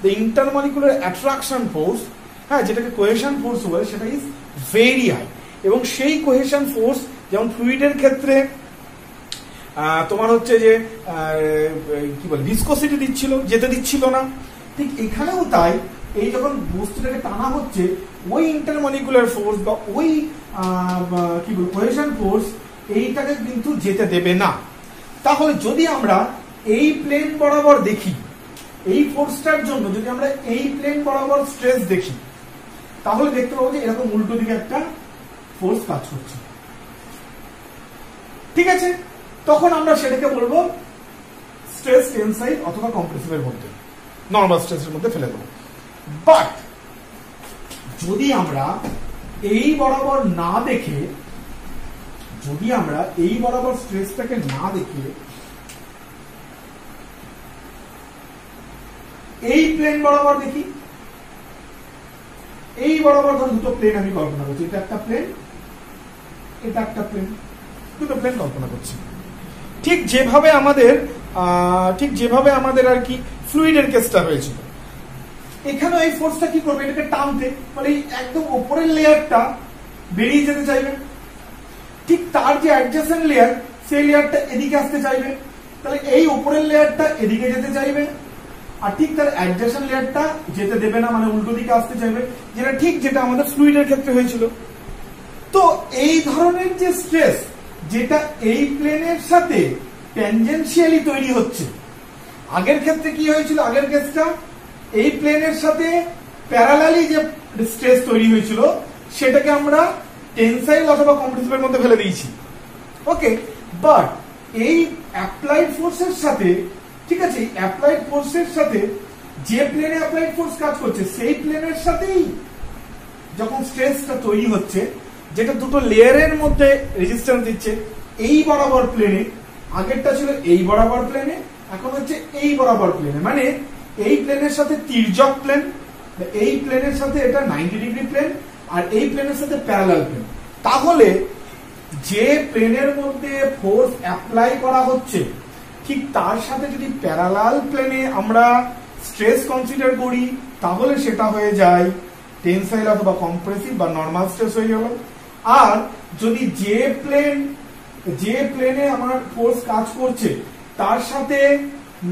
the intermolecular attraction force, হ্যাঁ, যেটাকে কোহেশন ফোর্স বলে, সেটা ইজ ভেরি হাই। এবং সেই কোহেশন ফোর্স, যেমন ফ্লুইডের ক্ষেত্রে তোমার হচ্ছে যে কি বলে, ভিসকোসিটি দিচ্ছিল, যেতে দিচ্ছিল না, ঠিক এখানেও তাই। এই যখন বস্তুটাকে টানা হচ্ছে, ওই ইন্টারমলিকুলার ফোর্স বা ওই কি বল কোহেশন ফোর্স এইটাকে কিন্তু যেতে দেবে না। তাহলে যদি আমরা এই প্লেন বরাবর দেখি, এই ফোর্সটার জন্য যদি আমরা এই প্লেন বরাবর স্ট্রেস দেখি, তাহলে দেখতে পাবো যে এরকম উল্টো দিকে একটা ফোর্স কাজ করছে, ঠিক আছে, তখন আমরা সেটাকে বলবো স্ট্রেস টেনসাইল অথবা কম্প্রেসিভের মধ্যে, নরমাল স্ট্রেসের মধ্যে ফেলে দেবো। বাট যদি আমরা এই বরাবর না দেখে, যদি আমরা এই বরাবর স্ট্রেসটাকে না দেখে এই প্লেন বরাবর দেখি, এই বরাবর ধরো দুটো প্লেন আমি কল্পনা করছি, এটা একটা প্লেন, এটা একটা প্লেন, দুটো প্লেন কল্পনা করছি, ঠিক যেভাবে আমাদের আর কি ফ্লুইডের কেসটা হয়েছিল। এখানে এই ফোর্সটা কি করবে, এটাকে টানতে, মানে একদম উপরের লেয়ারটা বেরিয়ে যেতে চাইবে, ঠিক তার যে অ্যাডজেসেন্ট লেয়ার, সেই লেয়ারটা এদিকে আসতে চাইবে, তাহলে এই উপরের লেয়ারটা এদিকে যেতে চাইবে, আর ঠিক তার অ্যাডজেসেন্ট লেয়ারটা যেতে দেবে না, মানে উল্টো দিকে আসতে চাইবে, যেটা আমাদের ফ্লুইডের ক্ষেত্রে হয়েছিল। তো এই ধরনের যে স্ট্রেস, যেটা এই প্লেনের সাথে ট্যানজেনশিয়ালি তৈরি হচ্ছে, আগের ক্ষেত্রে কি হয়েছিল, আগের কেসটা এই প্লেনের সাথে প্যারালালি যে স্ট্রেস তৈরি হয়েছিল, সেটাকে আমরা টেনসাইল অথবা কম্প্রেসিভের মধ্যে ফেলে দিয়েছি। ওকে, বাট এই অ্যাপ্লাইড ফোর্সের সাথে, ঠিক আছে, অ্যাপ্লাইড ফোর্সের সাথে যে প্লেনে অ্যাপ্লাইড ফোর্স কাজ করছে সেই প্লেনের সাথেই যখন স্ট্রেসটা তৈরি হচ্ছে, যেটা দুটো লেয়ারের মধ্যে রেজিস্ট্যান্স দিচ্ছে এই বরাবর প্লেনে, আগেরটা ছিল এই বরাবর প্লেনে, এখন হচ্ছে এই বরাবর প্লেনে, মানে এই প্লেনের সাথে তির্যক প্লেন, এই প্লেনের সাথে এটা 90 ডিগ্রি প্লেন, আর এই প্লেনের সাথে প্যারালাল প্লেন। তাহলে যে প্লেনের মধ্যে ফোর্স অ্যাপ্লাই করা হচ্ছে ঠিক তার সাথে যদি প্যারালাল প্লেনে আমরা স্ট্রেস কনসিডার করি, তাহলে সেটা হয়ে যায় টেনসাইল অথবা কম্প্রেসিভ বা নরমাল স্ট্রেস হয়ে গেল। আর যদি যে প্লেনে আমার ফোর্স কাজ করছে তার সাথে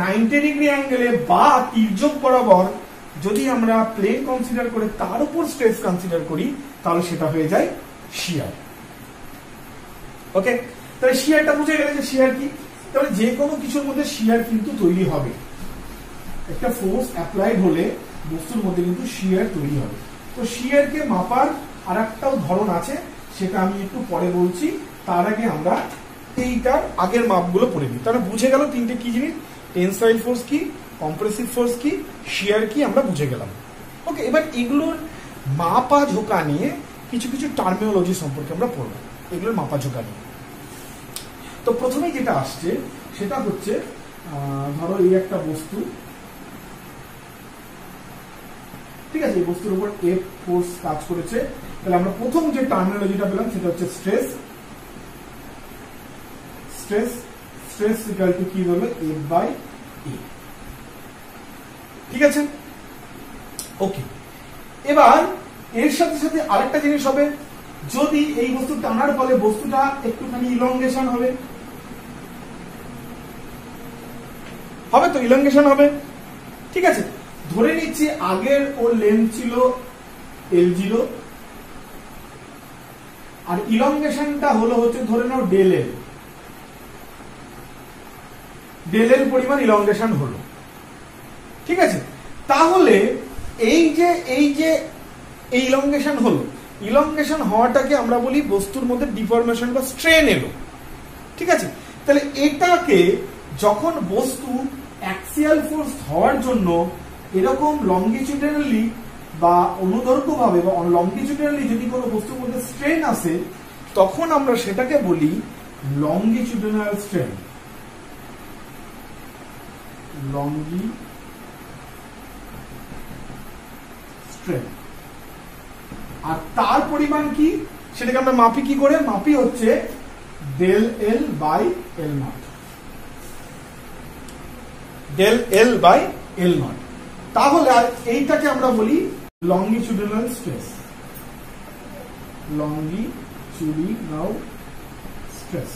90 ডিগ্রি অ্যাঙ্গেলে বা তির্যক বরাবর যদি আমরা প্লেন কনসিডার করে তার উপর স্ট্রেস কনসিডার করি, তাহলে সেটা হয়ে যায় শিয়ার। ওকে, তাহলে শিয়ারটা বুঝে গেলে যে শিয়ার কি। তাহলে যে কোনো কিছুর মধ্যে শিয়ার কিন্তু তৈরি হবে, একটা ফোর্স অ্যাপ্লাইড হলে বস্তুর মধ্যে কিন্তু শিয়ার তৈরি হবে। তো শিয়ারকে মাপার আর একটাও ধরন আছে, সেটা আমি একটু পরে বলছি। তার আগে আমরা এইটার আগের মাপগুলো পড়ে নিই। তাহলে বুঝে গেল তিনটে কি জিনিস, টেনসাইল ফোর্স কি, কম্প্রেসিভ ফোর্স কি, শিয়ার কি, আমরা বুঝে গেলাম। ওকে, এবার এগুলোর মাপা ঝোঁকা নিয়ে কিছু কিছু টার্মিনোলজি সম্পর্কে আমরা পড়বো, এগুলোর মাপা ঝোঁকা নিয়ে। তো প্রথমেই যেটা আসছে সেটা হচ্ছে, ধরো এই একটা বস্তু, ঠিক আছে, এই বস্তুর উপর এফ ফোর্স কাজ করেছে। তাহলে আমরা প্রথম যে টার্মিনোলজিটা পেলাম সেটা হচ্ছে স্ট্রেস। স্ট্রেস ইকুয়াল টু কি হলো, এফ বাই এ। ঠিক আছে, ওকে। এবার এর সাথে সাথে আরেকটা জিনিস হবে, যদি এই বস্তু টানার ফলে বস্তুটা একটুখানি ইলংগেশন হবে, তো ইলংগেশন হবে। ঠিক আছে, ধরে নিচ্ছি আগের ওর লেন্থ ছিল L0 আর ইলংগেশনটা হলো হচ্ছে ধরে নাও ডেল এল পরিমাণ ইলংগেশন হলো। ঠিক আছে, তাহলে এই যে ইলংগেশন হলো, ইলংগেশন হওয়াটাকে আমরা বলি বস্তুর মধ্যে ডিফরমেশন বা স্ট্রেন এলো। ঠিক আছে, তাহলে এটাকে যখন বস্তু অ্যাক্সিয়াল ফোর্স হওয়ার জন্য এরকম লঙ্গিটিউডিনালি বা অনুদৈর্ঘ্যভাবে বা লঙ্গিটিউডিনালি যদি কোনো বস্তুর মধ্যে স্ট্রেন আসে, তখন আমরা সেটাকে বলি লঙ্গিটিউডিনাল স্ট্রেন। আর তার পরিমাণ কি, সেটাকে আমরা মাপি কি করে, মাপি হচ্ছে del L by L naught. Del L by L naught. তাহলে আর এইটাকে আমরা বলি লঙ্গিটিউডিনাল স্ট্রেস। Longitudinal stress.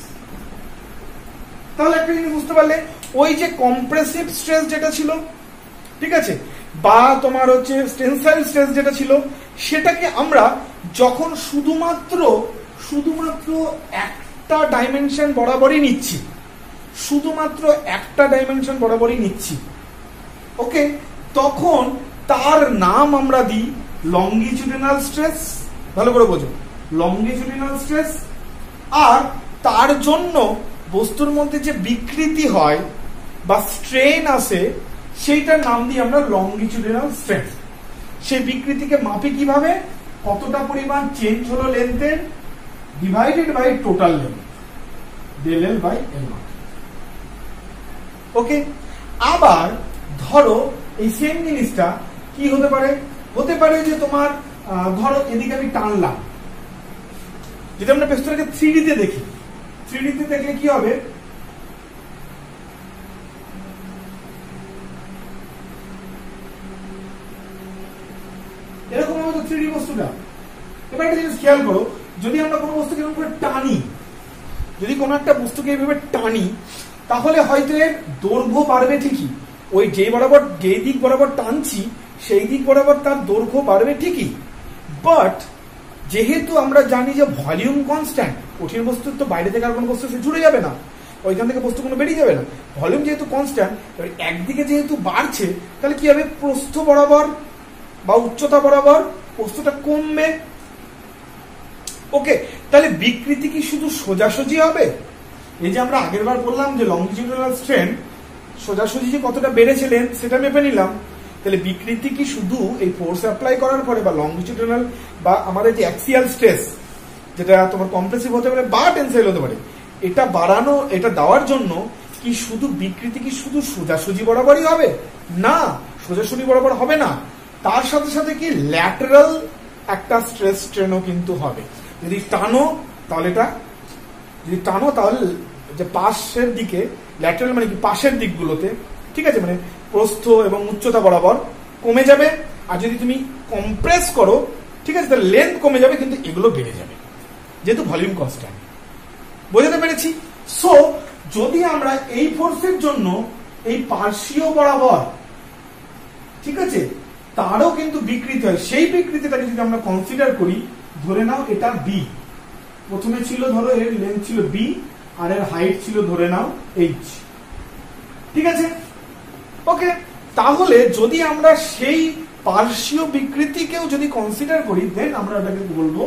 তাহলে একটা জিনিস বুঝতে পারলে, ওই যে কম্প্রেসিভ স্ট্রেস যেটা ছিল, ঠিক আছে, বা তোমার হচ্ছে টেনসাইল স্ট্রেস যেটা ছিল, সেটাকে আমরা যখন শুধুমাত্র একটা ডাইমেনশন বরাবরই নিচ্ছি, শুধুমাত্র একটা ডাইমেনশন বরাবরই নিচ্ছি, ওকে, তখন তার নাম আমরা দিই লঙ্গিটিউডিনাল স্ট্রেস। ভালো করে বোঝো, লঙ্গিটিউডিনাল স্ট্রেস। আর তার জন্য বস্তুর মধ্যে যে বিকৃতি হয় বা স্ট্রেন আসে, সেইটার নাম দিই আমরা লঙ্গিটিউডিনাল স্ট্রেস। সেই বিকৃতিকে মাপি কিভাবে, কতটা পরিমাণ চেঞ্জ হলো লেন্থের, divided by total length, del L by L naught. Okay, আবার ধরো এই সেম জিনিসটা কি হতে পারে, হতে পারে যে তোমার ধরো এদিকে আমি টানলাম, যদি আমরা পেস্টটাকে 3D তে দেখি, 3D তে দেখলে কি হবে, এরকম হবে তো 3D বস্তুটা। এবার একটা জিনিস খেয়াল করো, যদি আমরা কোনো বস্তুকে এরকম করে টানি, যদি কোনো একটা বস্তুকে এইভাবে টানি, তাহলে হয়তো এর দৈর্ঘ্য বাড়বে ঠিকই, ওই যে দিক বরাবর টানছি সেই দিক বরাবর তার দৈর্ঘ্য বাড়বে ঠিকই। বাট যেহেতু আমরা জানি যে ভলিউম কনস্ট্যান্ট, কঠিন বস্তুর তো বাইরে থেকে আর কোনো বস্তু সে জুড়ে যাবে না, ওইখান থেকে বস্তু কোনো বেরিয়ে যাবে না, ভলিউম যেহেতু কনস্ট্যান্ট, একদিকে যেহেতু বাড়ছে, তাহলে কি হবে, প্রস্থ বরাবর বা উচ্চতা বরাবর বস্তুটা কমবে। ওকে, তাহলে বিকৃতি কি শুধু সোজাসুজি হবে, এই যে আমরা আগের বার বললাম যে লংজিটিউডিনাল স্ট্রেন সোজাসুজি যে কতটা বেড়েছে লেন্থ সেটা মেপে নিলাম, তাহলে বিকৃতি কি শুধু এই ফোর্স অ্যাপ্লাই করার পরে বা লংজিটিউডিনাল বা আমাদের যে অ্যাক্সিয়াল স্ট্রেস যেটা তোমার কম্প্রেসিভ হতে পারে বা টেনসাইল হতে পারে, এটা বাড়ানো, এটা দেওয়ার জন্য কি শুধু বিকৃতি কি শুধু সোজাসুজি বরাবরই হবে? না, সোজাসুজি বরাবর হবে না, তার সাথে সাথে কি ল্যাটারাল একটা স্ট্রেস স্ট্রেনও কিন্তু হবে। যদি টানো তাহলে এটা, যদি টানো তাহলে যে পাশের দিকে, ল্যাটারাল মানে কি পাশের দিকগুলোতে, ঠিক আছে, মানে প্রস্থ এবং উচ্চতা বরাবর কমে যাবে। আর যদি তুমি কম্প্রেস করো, ঠিক আছে, তাহলে লেন্থ কমে যাবে কিন্তু এগুলো বেড়ে যাবে, যেহেতু ভলিউম কনস্ট্যান্ট। বোঝাতে পেরেছি? সো যদি আমরা এই ফোর্সের জন্য এই পার্শ্বীয় বরাবর, ঠিক আছে, তারও কিন্তু বিকৃতি হয়, সেই বিকৃতিটাকে যদি আমরা কনসিডার করি, ধরে নাও এটা বি, প্রথমে ছিল ধরো এর লেন্থ ছিল বি আর এর হাইট ছিল ধরে নাও এইচ, ঠিক আছে, ওকে। তাহলে যদি আমরা সেই পার্শ্বীয় বিকৃতিকেও যদি কনসিডার করি, দেন আমরা এটাকে বলবো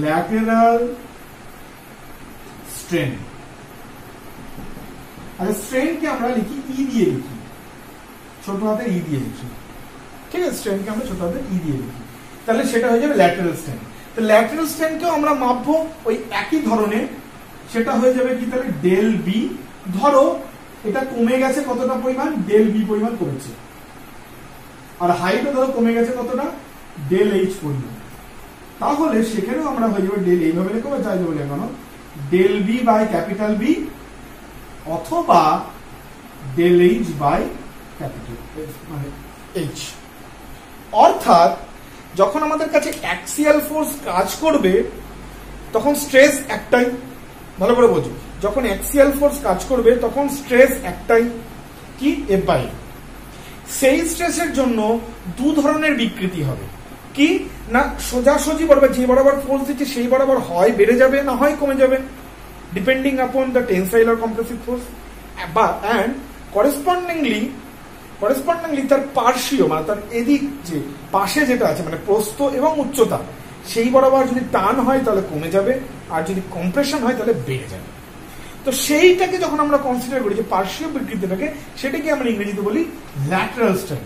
ল্যাটেরাল স্ট্রেন। আর স্ট্রেনকে আমরা লিখি ই দিয়ে লিখি, ছোট হাতের ই দিয়ে লিখি, ঠিক আছে, স্ট্রেনকে আমরা ছোট হাতের ই দিয়ে লিখি, তাহলে সেটা হয়ে যাবে ল্যাটারাল স্ট্রেন। তো ল্যাটারাল স্ট্রেনকেও আমরা মাপবো ওই একই ধরনের, সেটা হয়ে যাবে কি তাহলে ডেল বি। ধরো এটা কমে গেছে কতটা পরিমাণ, ডেল বি পরিমাণ কমেছে, আর হাইটও ধরো কমে গেছে কতটা, ডেল এইচ পরিমাণ, তাহলে সেখানেও আমরা হয়ে যাবে ডেল এইভাবে লিখবো, যাই যাবে লেখানো del B by capital B অথবা ডেল এইচ বাই ক্যাপিটাল মানে এইচ। অর্থাৎ যখন আমাদের কাছে অ্যাক্সিয়াল ফোর্স কাজ করবে তখন স্ট্রেস একটাই, ভালো করে বোঝো, যখন অ্যাক্সিয়াল ফোর্স কাজ করবে তখন স্ট্রেস একটাই, কি এফ বাই। সেই স্ট্রেসের জন্য দু ধরনের বিকৃতি হবে, কি না সোজাসুজি বরাবর যে বরাবর ফোর্স দিচ্ছে সেই বরাবর হয় বেড়ে যাবে, না হয় কমে যাবে, depending upon the tensile or compressive force, বা অ্যান্ড করেসপন্ডিংলি তার পার্শ্বীয় মানে তার এদিক যে পাশে যেটা আছে মানে প্রস্থ এবং উচ্চতা সেই বরাবর যদি টান হয় তাহলে কমে যাবে, আর যদি কম্প্রেশন হয় তাহলে বেড়ে যাবে। তো সেইটাকে যখন আমরা কনসিডার করি যে পার্শ্বীয় বিকৃতিটাকে, সেটাকে আমরা ইংরেজিতে বলি ল্যাটারাল স্ট্রেন।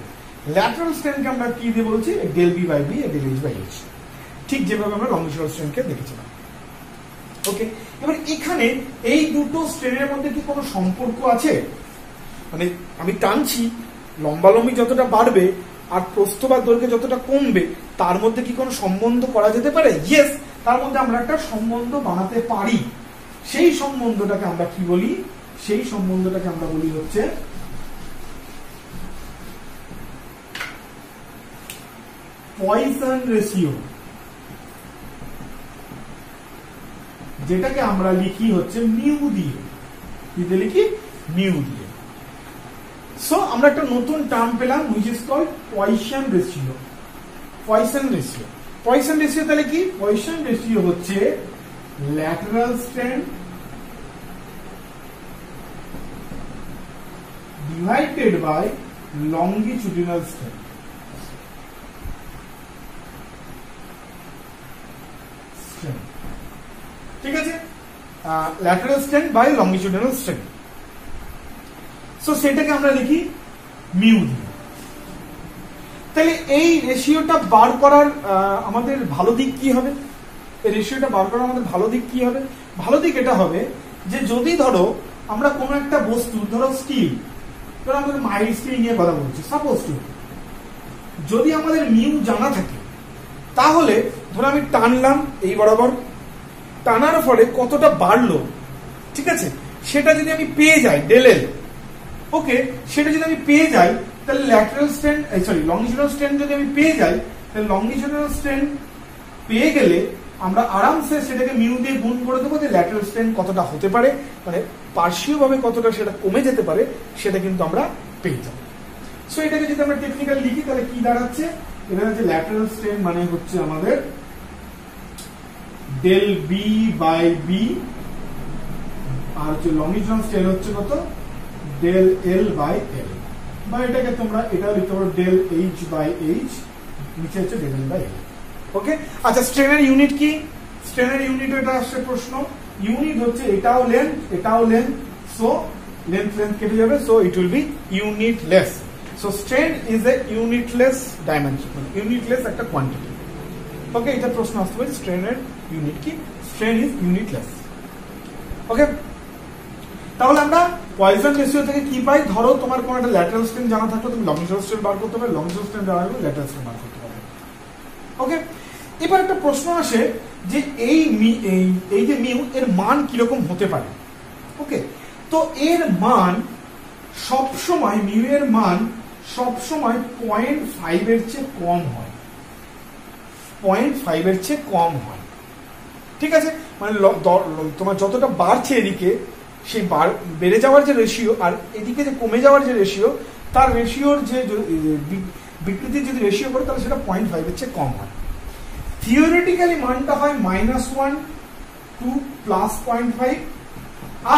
ল্যাটারাল স্ট্রেনকে আমরা কি দিয়ে বলছি, del B by B, del H by H, ঠিক যেভাবে আমরা লংজিটিউডাল স্ট্রেনকে দেখেছিলাম। ওকে, এবার এখানে এই দুটো স্ট্রেনের মধ্যে কি কোনো সম্পর্ক আছে? মানে আমি টানছি, লম্বালম্বি যতটা বাড়বে আর প্রস্থ বা দৈর্ঘ্য যতটা কমবে, তার মধ্যে কি কোনো সম্বন্ধ করা যেতে পারে? ইয়েস, তার মধ্যে আমরা একটা সম্বন্ধ বানাতে পারি। সেই সম্বন্ধটাকে আমরা কি বলি? সেই সম্বন্ধটাকে আমরা বলি হচ্ছে পয়সন রেশিও, যেটাকে আমরা লিখি হচ্ছে মিউ দিয়ে, কি লিখি? মিউ দিয়ে। সো আমরা একটা নতুন টার্ম পেলাম, which is called Poisson ratio. Poisson ratio. Poisson ratio তাহলে কি? Poisson ratio হচ্ছে lateral strain divided by longitudinal strain. ঠিক আছে, lateral strain by longitudinal strain. So সেটাকে আমরা লিখি মিউ দিয়ে। তাহলে এই রেশিওটা বার করার আমাদের ভালো দিক কি হবে? এই রেশিওটা বার করার আমাদের ভালো দিক কি হবে? ভালো দিক এটা হবে যে যদি ধরো আমরা কোনো একটা বস্তু, ধরো স্টিল, ধরো আমাদের মাইল্ড স্টিল নিয়ে কথা বলছি, সাপোজ টু, যদি আমাদের মিউ জানা থাকে তাহলে ধরো আমি টানলাম এই বরাবর, টানার ফলে কতটা বাড়লো, ঠিক আছে, সেটা যদি আমি পেয়ে যাই ডেল এল, ওকে, সেটা যদি আমি পেয়ে যাই তাহলে ল্যাটারাল স্ট্রেন, লংজিটিউডাল স্ট্রেন যদি আমি পেয়ে যাই, তাহলে লংজিটিউডাল স্ট্রেন পেয়ে গেলে আমরা আরামসে সেটাকে মিউ দিয়ে গুণ করে দেবো যে ল্যাটারাল স্ট্রেন কতটা হতে পারে, মানে পার্শ্বীয়ভাবে কতটা সেটা কমে যেতে পারে, সেটা কিন্তু আমরা পেয়ে যাবো। সো এটাকে যদি আমরা টেকনিক্যাল লিখি তাহলে কি দাঁড়াচ্ছে? এটা হচ্ছে ল্যাটারাল স্ট্রেন মানে হচ্ছে আমাদের ডেল বি বাই বি, আর হচ্ছে লংজিটিউডাল স্ট্রেন হচ্ছে কত? ডেল এল বাই এল, বা এটাকে তোমরা এটাও লিখতে পারো ডেল এইচ বাই এইচ, নিচে হচ্ছে ডেল এল বাই এল। ওকে, আচ্ছা স্ট্রেনের ইউনিট কি? স্ট্রেনের ইউনিট এটা আসছে প্রশ্ন, ইউনিট হচ্ছে এটাও লেন্থ, সো লেন্থ কেটে যাবে, so it will be unitless. So strain is a unitless dimension, unitless একটা কোয়ান্টিটি। ওকে, এটা প্রশ্ন আসতে পারে স্ট্রেনের ইউনিট কি, স্ট্রেন ইজ ইউনিটলেস। ওকে, তাহলে আমরা পয়জন রেশিও থেকে কি পাই, ধরো তোমার কোন একটা ল্যাটারাল স্ট্রেন জানা থাকলো, তুমি লংজিটিউডাল স্ট্রেন বার করতে পারবে, লংজিটিউডাল স্ট্রেন জানা থাকলে ল্যাটারাল স্ট্রেন বার করতে পারবে। ওকে, এবার একটা প্রশ্ন আসে যে এই যে মিউ এর মান কিরকম হতে পারে। ওকে, তো এর মান সবসময়, মিউ এর মান সবসময় 0.5 এর চেয়ে কম হয়, 0.5 এর চেয়ে কম হয়। ঠিক আছে, মানে তোমার যতটা বাড়ছে এদিকে, সেই বেড়ে যাওয়ার যে রেশিও আর এদিকে যে কমে যাওয়ার যে রেশিও, তার রেশিওর যে বিকৃতির যদি রেশিও করে তাহলে সেটা 0.5 এর চেয়ে কম হয়। থিওরিটিক্যালি মানটা হয় -1 টু +0.5,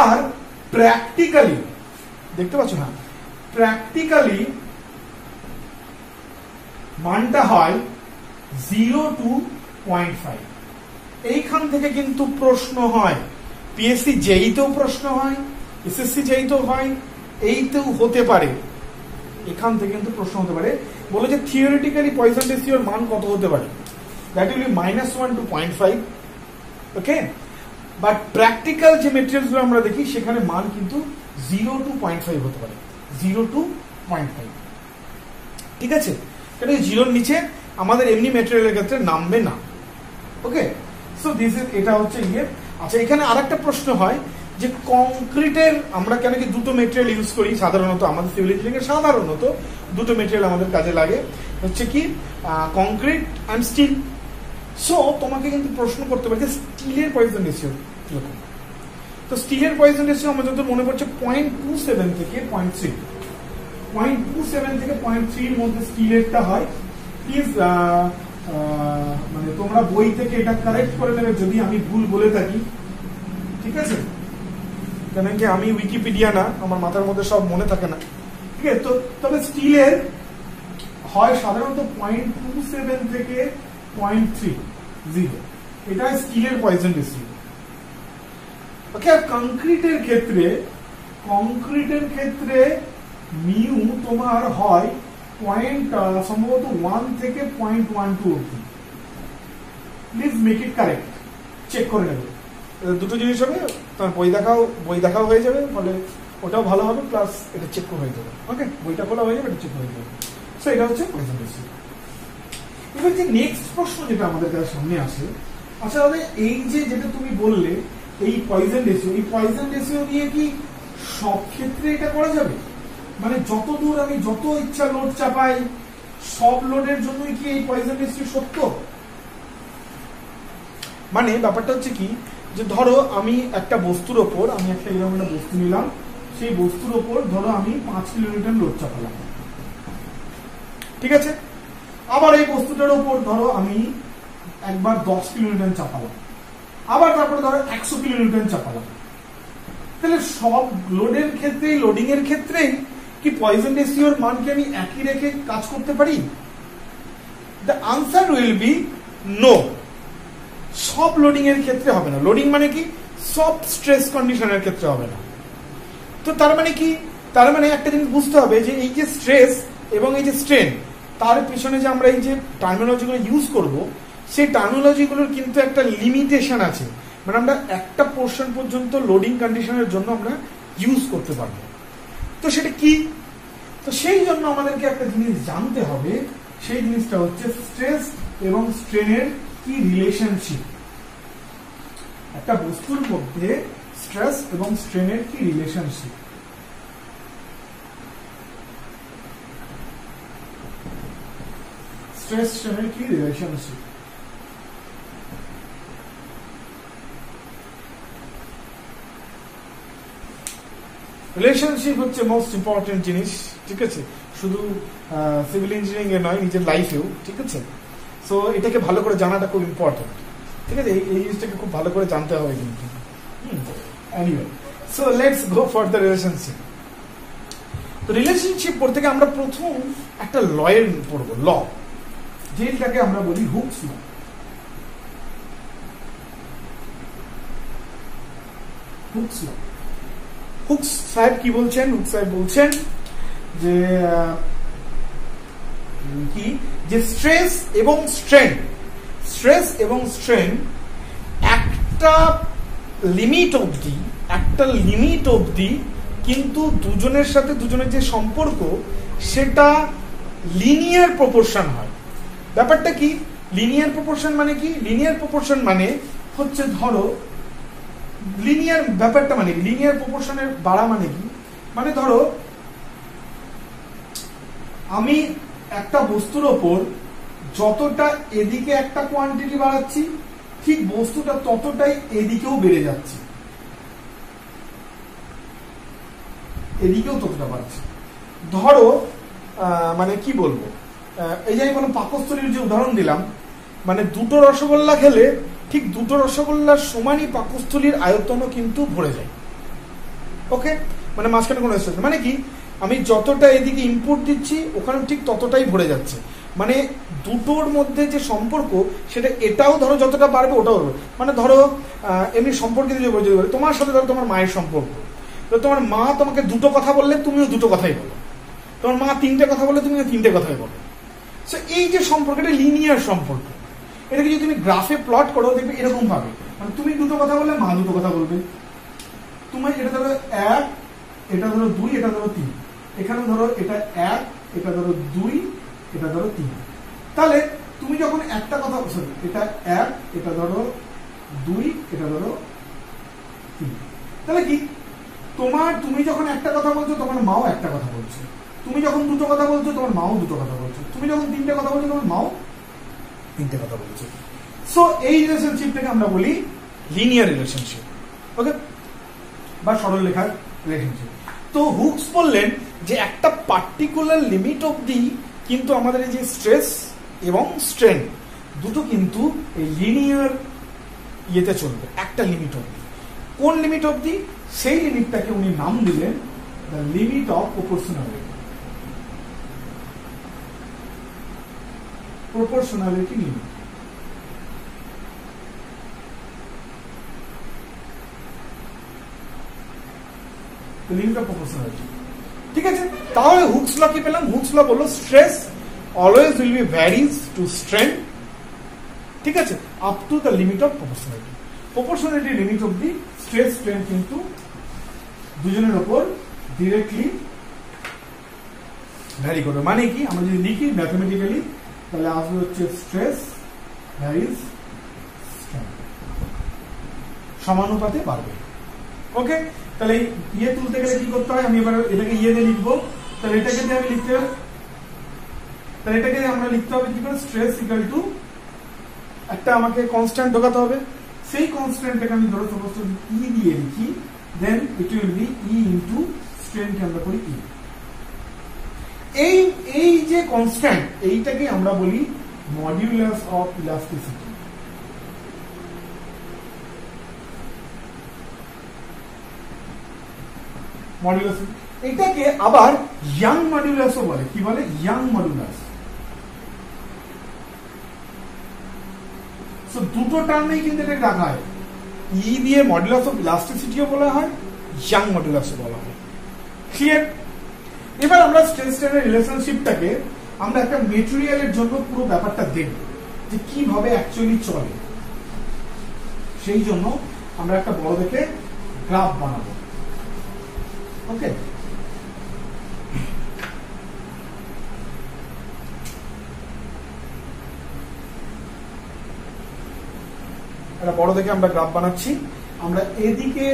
আর প্র্যাকটিক্যালি দেখতে পাচ্ছ না, প্র্যাকটিক্যালি মানটা হয় 0 to 0.5। এইখান থেকে কিন্তু প্রশ্ন হয়, পিএসসি যেইতেও প্রশ্ন হয়, এসএসসি যেইতেও হয়, এইতেও হতে পারে, এখান থেকে কিন্তু প্রশ্ন হতে পারে। বলে যে থিওরিটিক্যালি পয়জন রেশিওর মান কত হতে পারে, that will be -1 to 0.5। Okay, but practical যে মেটেরিয়ালস গুলো আমরা দেখি সেখানে মান কিন্তু 0 to 0.5 হতে পারে, 0 to 0.5। ঠিক আছে, কারণ এই 0-র নিচে আমাদের এমনি মেটেরিয়ালের ক্ষেত্রে নামবে না। ওকে, সো দিস ইজ, এটা হচ্ছে ইয়ে। আচ্ছা, এখানে আরেকটা প্রশ্ন হয় যে কংক্রিটের আমরা কেন কি দুটো মেটেরিয়াল ইউজ করি সাধারণত, আমাদের সিভিল ইঞ্জিনিয়ারিং এর সাধারণত দুটো মেটেরিয়াল আমাদের কাজে লাগে, হচ্ছে কি কংক্রিট অ্যান্ড স্টিল। সো তোমাকে কিন্তু প্রশ্ন করতে পারে যে স্টিলের পয়জন রেশিও কিরকম। তো স্টিলের পয়জন রেশিও আমার যত মনে পড়ছে 0.27 থেকে 0.3, 0.27 থেকে 0.3 এর মধ্যে স্টিলেরটা হয়। প্লিজ মানে তোমরা বই থেকে এটা কারেক্ট করে নেবে যদি আমি ভুল বলে থাকি। ঠিক আছে, কেন কি আমি উইকিপিডিয়া না, আমার মাথার মধ্যে সব মনে থাকে না। ঠিক আছে, তো তবে স্টিলের হয় সাধারণত 0.27 থেকে 0.30, এটা স্টিলের পয়জন রেশিও। ওকে, আর কংক্রিটের ক্ষেত্রে মিউ তোমার হয় সম্ভবত 1 থেকে 0.12 অবধি। Please make it correct, check করে নেবে। দুটো জিনিস হবে, তোমার বই দেখাও হয়ে যাবে, ফলে ওটাও ভালো হবে, প্লাস এটা চেক হয়ে যাবে। ওকে, বইটা খোলা হয়ে যাবে, এটা চেক হয়ে যাবে। সো এটা হচ্ছে পয়জন রেশিও। এবার যে নেক্সট প্রশ্ন যেটা আমাদের কাছে সামনে আসে, আচ্ছা দাদা এই যে যেটা তুমি বললে এই পয়জন রেশিও, এই পয়জন রেশিও নিয়ে কি সব ক্ষেত্রে এটা করা যাবে? মানে যত দূর আমি যত ইচ্ছা লোড চাপাই, সব লোডের জন্যই কি এই পয়জন রেশিও সত্য? মানে ব্যাপারটা হচ্ছে কি, যে ধরো আমি একটা বস্তুর ওপর, আমি একটা এরকম একটা বস্তু নিলাম, সেই বস্তুর ওপর ধরো আমি 5 কিলোমিটার লোড চাপালাম। ঠিক আছে, আবার এই বস্তুটার উপর ধরো আমি একবার 10 কিলোমিটার চাপালাম, আবার তারপরে ধরো 100 কিলোমিটার চাপালাম। তাহলে সব লোডের ক্ষেত্রেই, লোডিং এর ক্ষেত্রেই কি পয়জন রেশিওর মানকে আমি একই রেখে কাজ করতে পারি? The answer will be no. সব লোডিং এর ক্ষেত্রে হবে না। লোডিং মানে কি, সব স্ট্রেস কন্ডিশনের ক্ষেত্রে হবে না। তো তার মানে কি, তার মানে একটা জিনিস বুঝতে হবে যে এই যে স্ট্রেস এবং এই যে স্ট্রেন, তার পিছনে যে আমরা এই যে টার্মিনোলজিগুলো ইউজ করব, সেই টার্মিনোলজিগুলোর কিন্তু একটা লিমিটেশন আছে। মানে আমরা একটা পোর্শন পর্যন্ত লোডিং কন্ডিশনের জন্য আমরা ইউজ করতে পারবো। তো সেটা কি? তো সেই জন্য আমাদেরকে একটা জিনিস জানতে হবে, সেই জিনিসটা হচ্ছে স্ট্রেস এবং স্ট্রেনের কি রিলেশনশিপ। একটা বস্তুর মধ্যে স্ট্রেস এবং স্ট্রেনের কি রিলেশনশিপ। স্ট্রেস স্ট্রেনের কি রিলেশনশিপ। রিলেশনশিপ হচ্ছে মোস্ট ইম্পর্টেন্ট জিনিস। ঠিক আছে, শুধু সিভিল ইঞ্জিনিয়ারিং এ নয়, নিজের লাইফেও। ঠিক আছে, সো এটাকে ভালো করে জানাটা খুব ইম্পর্টেন্ট। ঠিক আছে, এই জিনিসটাকে খুব ভালো করে জানতে হবে কিন্তু। Anyway, so let's go for the relationship. তো রিলেশনশিপ পড়তে গিয়ে আমরা প্রথম একটা লয়ের পড়বো, ল, যেটাকে আমরা বলি হুকস ল। হুকস ল। হুকস সাহেব কি বলছেন? হুকস সাহেব বলছেন যে কি, যে স্ট্রেস এবং স্ট্রেন একটা লিমিট অবধি কিন্তু দুজনের সাথে দুজনের যে সম্পর্ক সেটা লিনিয়ার প্রপোর্শন হয়। ব্যাপারটা কি লিনিয়ার প্রপোর্শন মানে? কি লিনিয়ার প্রপোর্শন মানে হচ্ছে, ধরো লিনিয়ার ব্যাপারটা মানে লিনিয়ার প্রপোর্শনের বাড়া মানে কি, মানে ধরো আমি একটা বস্তুর ওপর যতটা এদিকে একটা কোয়ান্টিটি বাড়াচ্ছি, ঠিক বস্তুটা ততটাই এদিকেও বেড়ে যাচ্ছে, এদিকেও ততটা বাড়ছে। ধরো মানে কি বলবো, এই যে আমি কোনো পাকস্থলীর যে উদাহরণ দিলাম, মানে দুটো রসগোল্লা খেলে ঠিক দুটো রসগোল্লার সমানই পাকস্থলীর আয়তনও কিন্তু ভরে যায়। ওকে, মানে মাঝখানে কোনো স্ট্রেস, মানে কি আমি যতটা এদিকে ইনপুট দিচ্ছি ওখানে ঠিক ততটাই ভরে যাচ্ছে। মানে দুটোর মধ্যে যে সম্পর্ক সেটা এটাও ধরো যতটা বাড়বে ওটাও বাড়বে। মানে ধরো এমনি সম্পর্কে যদি তোমার সাথে ধরো তোমার মায়ের সম্পর্ক, তো তোমার মা তোমাকে দুটো কথা বললে তুমিও দুটো কথাই বলো, তোমার মা তিনটে কথা বললে তুমিও তিনটে কথাই বলো। সো এই যে সম্পর্ক, এটা লিনিয়ার সম্পর্ক। এটাকে যদি তুমি গ্রাফে প্লট করো দেখবে এরকম ভাবে, মানে তুমি দুটো কথা বললে মা দুটো কথা বলবে। তোমার এটা ধরো 1, এটা ধরো 2, এটা ধরো 3, এখানে ধরো এটা 1, এটা ধরো 2, এটা ধরো 3। তাহলে তুমি যখন একটা কথা বলছো, এটা 1, এটা ধরো 2, এটা ধরো 3, তাহলে কি তুমি যখন একটা কথা বলছো তোমার মাও একটা কথা বলছে, তুমি যখন দুটো কথা বলছো তোমার মাও দুটো কথা বলছো, তুমি যখন তিনটে কথা বলছো তোমার মাও তিনটে কথা বলছে। সো এই রিলেশনশিপটাকে আমরা বলি লিনিয়ার রিলেশনশিপ, ওকে, বা সরল রেখার রিলেশনশিপ। তো হুকস বললেন যে একটা পার্টিকুলার লিমিট অবধি কিন্তু আমাদের এই যে স্ট্রেস এবং স্ট্রেন দুটো কিন্তু এই লিনিয়ার ইয়েতে চলবে একটা লিমিট অবধি। কোন লিমিট অবধি? সেই লিমিটটাকে উনি নাম দিলেন the limit of proportionality limit. Limit of proportionality, ঠিক আছে। তাহলে হুকস ল কি পেলাম? হুকস ল বললো stress always will be varies to strain, ঠিক আছে, up to the limit of proportionality. Proportionality limit অবধি স্ট্রেস স্ট্রেন কিন্তু দুজনের উপর ডিরেক্টলি ভ্যারি করবে। মানে কি আমরা যদি লিখি ম্যাথমেটিক্যালি তাহলে আসবে হচ্ছে স্ট্রেস ভ্যারিজ স্ট্রেন, সমানুপাতে বাড়বে। ওকে, তাহলে ইয়ে তুলতে গেলে কি করতে হয়? আমি এবার এটাকে ইয়ে দিয়ে লিখবো, তাহলে এটাকে দিয়ে আমি লিখতে হবে, তাহলে এটাকে আমরা লিখতে হবে কি করে? স্ট্রেস ইকুয়াল টু একটা আমাকে কনস্ট্যান্ট ঢোকাতে হবে, সেই কনস্ট্যান্টটাকে আমি ধরো সমস্ত ই দিয়ে লিখি, then it will be E into strain কে আমরা করি ই। এই যে কনস্ট্যান্ট এইটাকে আমরা বলি মডিউলাস অফ ইলাস্টিসিটি। মডিউলাস, এটাকে আবার ইয়াং মডিউলাসও বলে। কি বলে? Young modulus. সো দুটো টার্মেই কিন্তু এটাকে রাখা হয়, ই দিয়ে মডুলাস অফ ইলাস্টিসিটিও বলা হয়, ইয়াং মডুলাসও বলা হয়। ক্লিয়ার? এবার আমরা স্ট্রেস স্ট্রেনের রিলেশনশিপটাকে আমরা একটা মেটেরিয়ালের জন্য পুরো ব্যাপারটা দেখব যে কিভাবে অ্যাকচুয়ালি চলে। সেই জন্য আমরা একটা বড় দেখে গ্রাফ বানাবো। ওকে, একটা বড় দেখে আমরা গ্রাফ বানাচ্ছি। আমরা এদিকে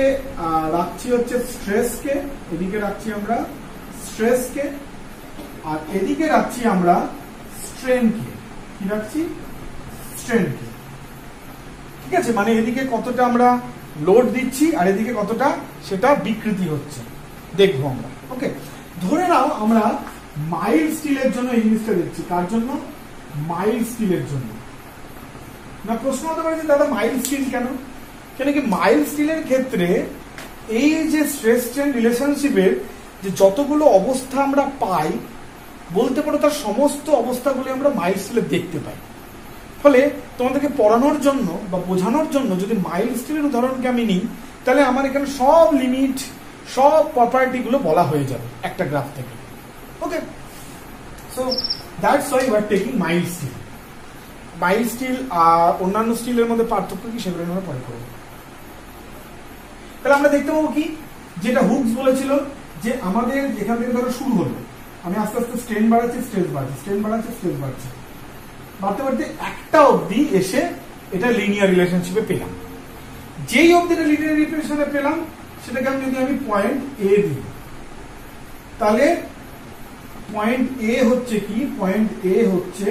রাখছি হচ্ছে স্ট্রেসকে, এদিকে রাখছি আমরা স্ট্রেসকে, আর এদিকে রাখছি আমরা স্ট্রেনকে। কি রাখছি? স্ট্রেনকে। ঠিক আছে, মানে এদিকে কতটা আমরা লোড দিচ্ছি আর এদিকে কতটা সেটা বিকৃতি হচ্ছে দেখবো আমরা। ওকে, ধরে নাও আমরা মাইল্ড স্টিলের জন্য এই জিনিসটা দেখছি। কার জন্য? মাইল্ড স্টিলের জন্য। না প্রশ্ন হতে পারে যে দাদা মাইল্ড স্টিল কেন? কেন কি মাইল্ড স্টিলের ক্ষেত্রে এই যে স্ট্রেস স্ট্রেন রিলেশনশিপের যে যতগুলো অবস্থা আমরা পাই, বলতে পারো তার সমস্ত অবস্থাগুলি আমরা মাইল্ড স্টিলে দেখতে পাই। ফলে তোমাদেরকে পড়ানোর জন্য বা বোঝানোর জন্য যদি মাইল্ড স্টিলের উদাহরণকে আমি নিই, তাহলে আমার এখানে সব লিমিট, সব প্রপার্টি গুলো বলা হয়ে যাবে একটা গ্রাফ থেকে। Okay, so that's why you are taking mild steel. Mild steel আর অন্যান্য স্টিলের মধ্যে পার্থক্য কি সেগুলো আমরা পরে করবো। তাহলে আমরা দেখতে পাবো কি, যেটা হুকস বলেছিল যে আমাদের এখান থেকে ধরো শুরু হলো, আমি আস্তে আস্তে স্ট্রেন বাড়াচ্ছি, স্ট্রেস বাড়ছে, স্ট্রেন বাড়াচ্ছি, স্ট্রেস বাড়ছে, বাড়তে বাড়তে একটা অবধি এসে এটা লিনিয়ার রিলেশনশিপে পেলাম। যেই অবধি এটা লিনিয়ার রিলেশনে পেলাম সেটাকে আমি যদি আমি পয়েন্ট এ দিই, তাহলে পয়েন্ট এ হচ্ছে কি, পয়েন্ট এ হচ্ছে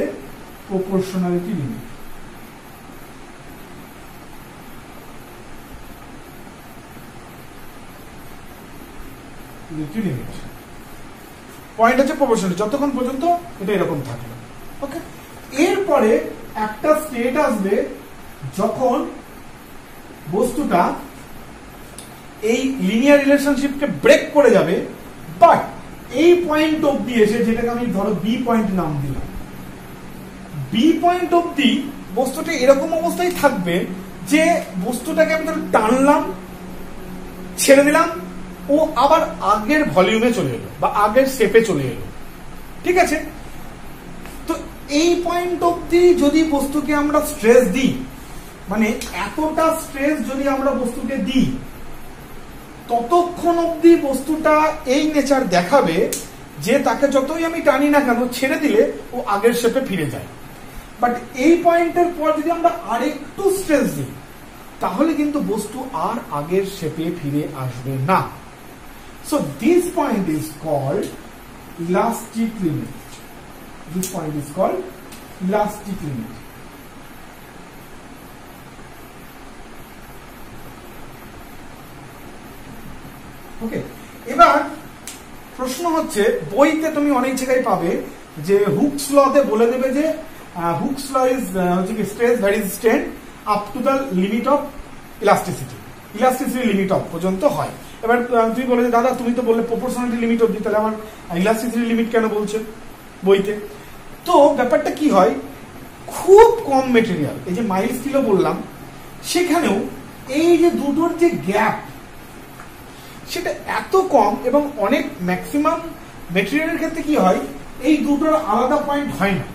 প্রপোর্শনালিটি লিমিট। পয়েন্ট হচ্ছে প্রপোর্শনালিটি, যতক্ষণ পর্যন্ত এটা এরকম থাকলো। ওকে, এরপরে একটা স্টেট আসবে যখন বস্তুটা এই লিনিয়ার রিলেশনশিপকে ব্রেক করে যাবে, বাট এই পয়েন্ট অবধি এসে, যেটাকে আমি ধরো বি পয়েন্ট নাম দিলাম, বি পয়েন্ট অবধি বস্তুটা এরকম অবস্থায় থাকবে যে বস্তুটাকে আমি ধরো টানলাম, ছেড়ে দিলাম, ও আবার আগের ভলিউমে চলে এলো বা আগের শেপে চলে এলো। ঠিক আছে, তো এই পয়েন্ট অবধি যদি বস্তুকে আমরা স্ট্রেস দিই, মানে এতটা স্ট্রেস যদি আমরা বস্তুকে দিই, ততক্ষণ অবধি বস্তুটা এই নেচার দেখাবে যে তাকে যতই আমি টানি না কেন, ছেড়ে দিলে ও আগের শেপে ফিরে যায়। বাট এই পয়েন্টের পর যদি আমরা আরেকটু স্ট্রেস দিই, তাহলে কিন্তু বস্তু আর আগের শেপে ফিরে আসবে না। So this point is called elastic limit. This point is called elastic limit. ওকে, এবার প্রশ্ন হচ্ছে, বইতে তুমি অনেক জায়গায় পাবে যে হুকস লতে বলে দেবে যে হুকস ল ইজ হচ্ছে কি stress varies strain up to the limit of elasticity, elasticity limit of পর্যন্ত হয়। এবার তুমি বলে যে দাদা তুমি তো বললে প্রপোর্শনালিটি লিমিট অবধি, তাহলে আমার ইলাস্টিসিটি লিমিট কেন বলছে বইতে? তো ব্যাপারটা কি হয়, খুব কম মেটেরিয়াল, এই যে মাইল স্টিলও বললাম, সেখানেও এই যে দুটোর যে গ্যাপ সেটা এত কম, এবং অনেক ম্যাক্সিমাম মেটেরিয়ালের ক্ষেত্রে কি হয়, এই দুটোর আলাদা পয়েন্ট হয় না,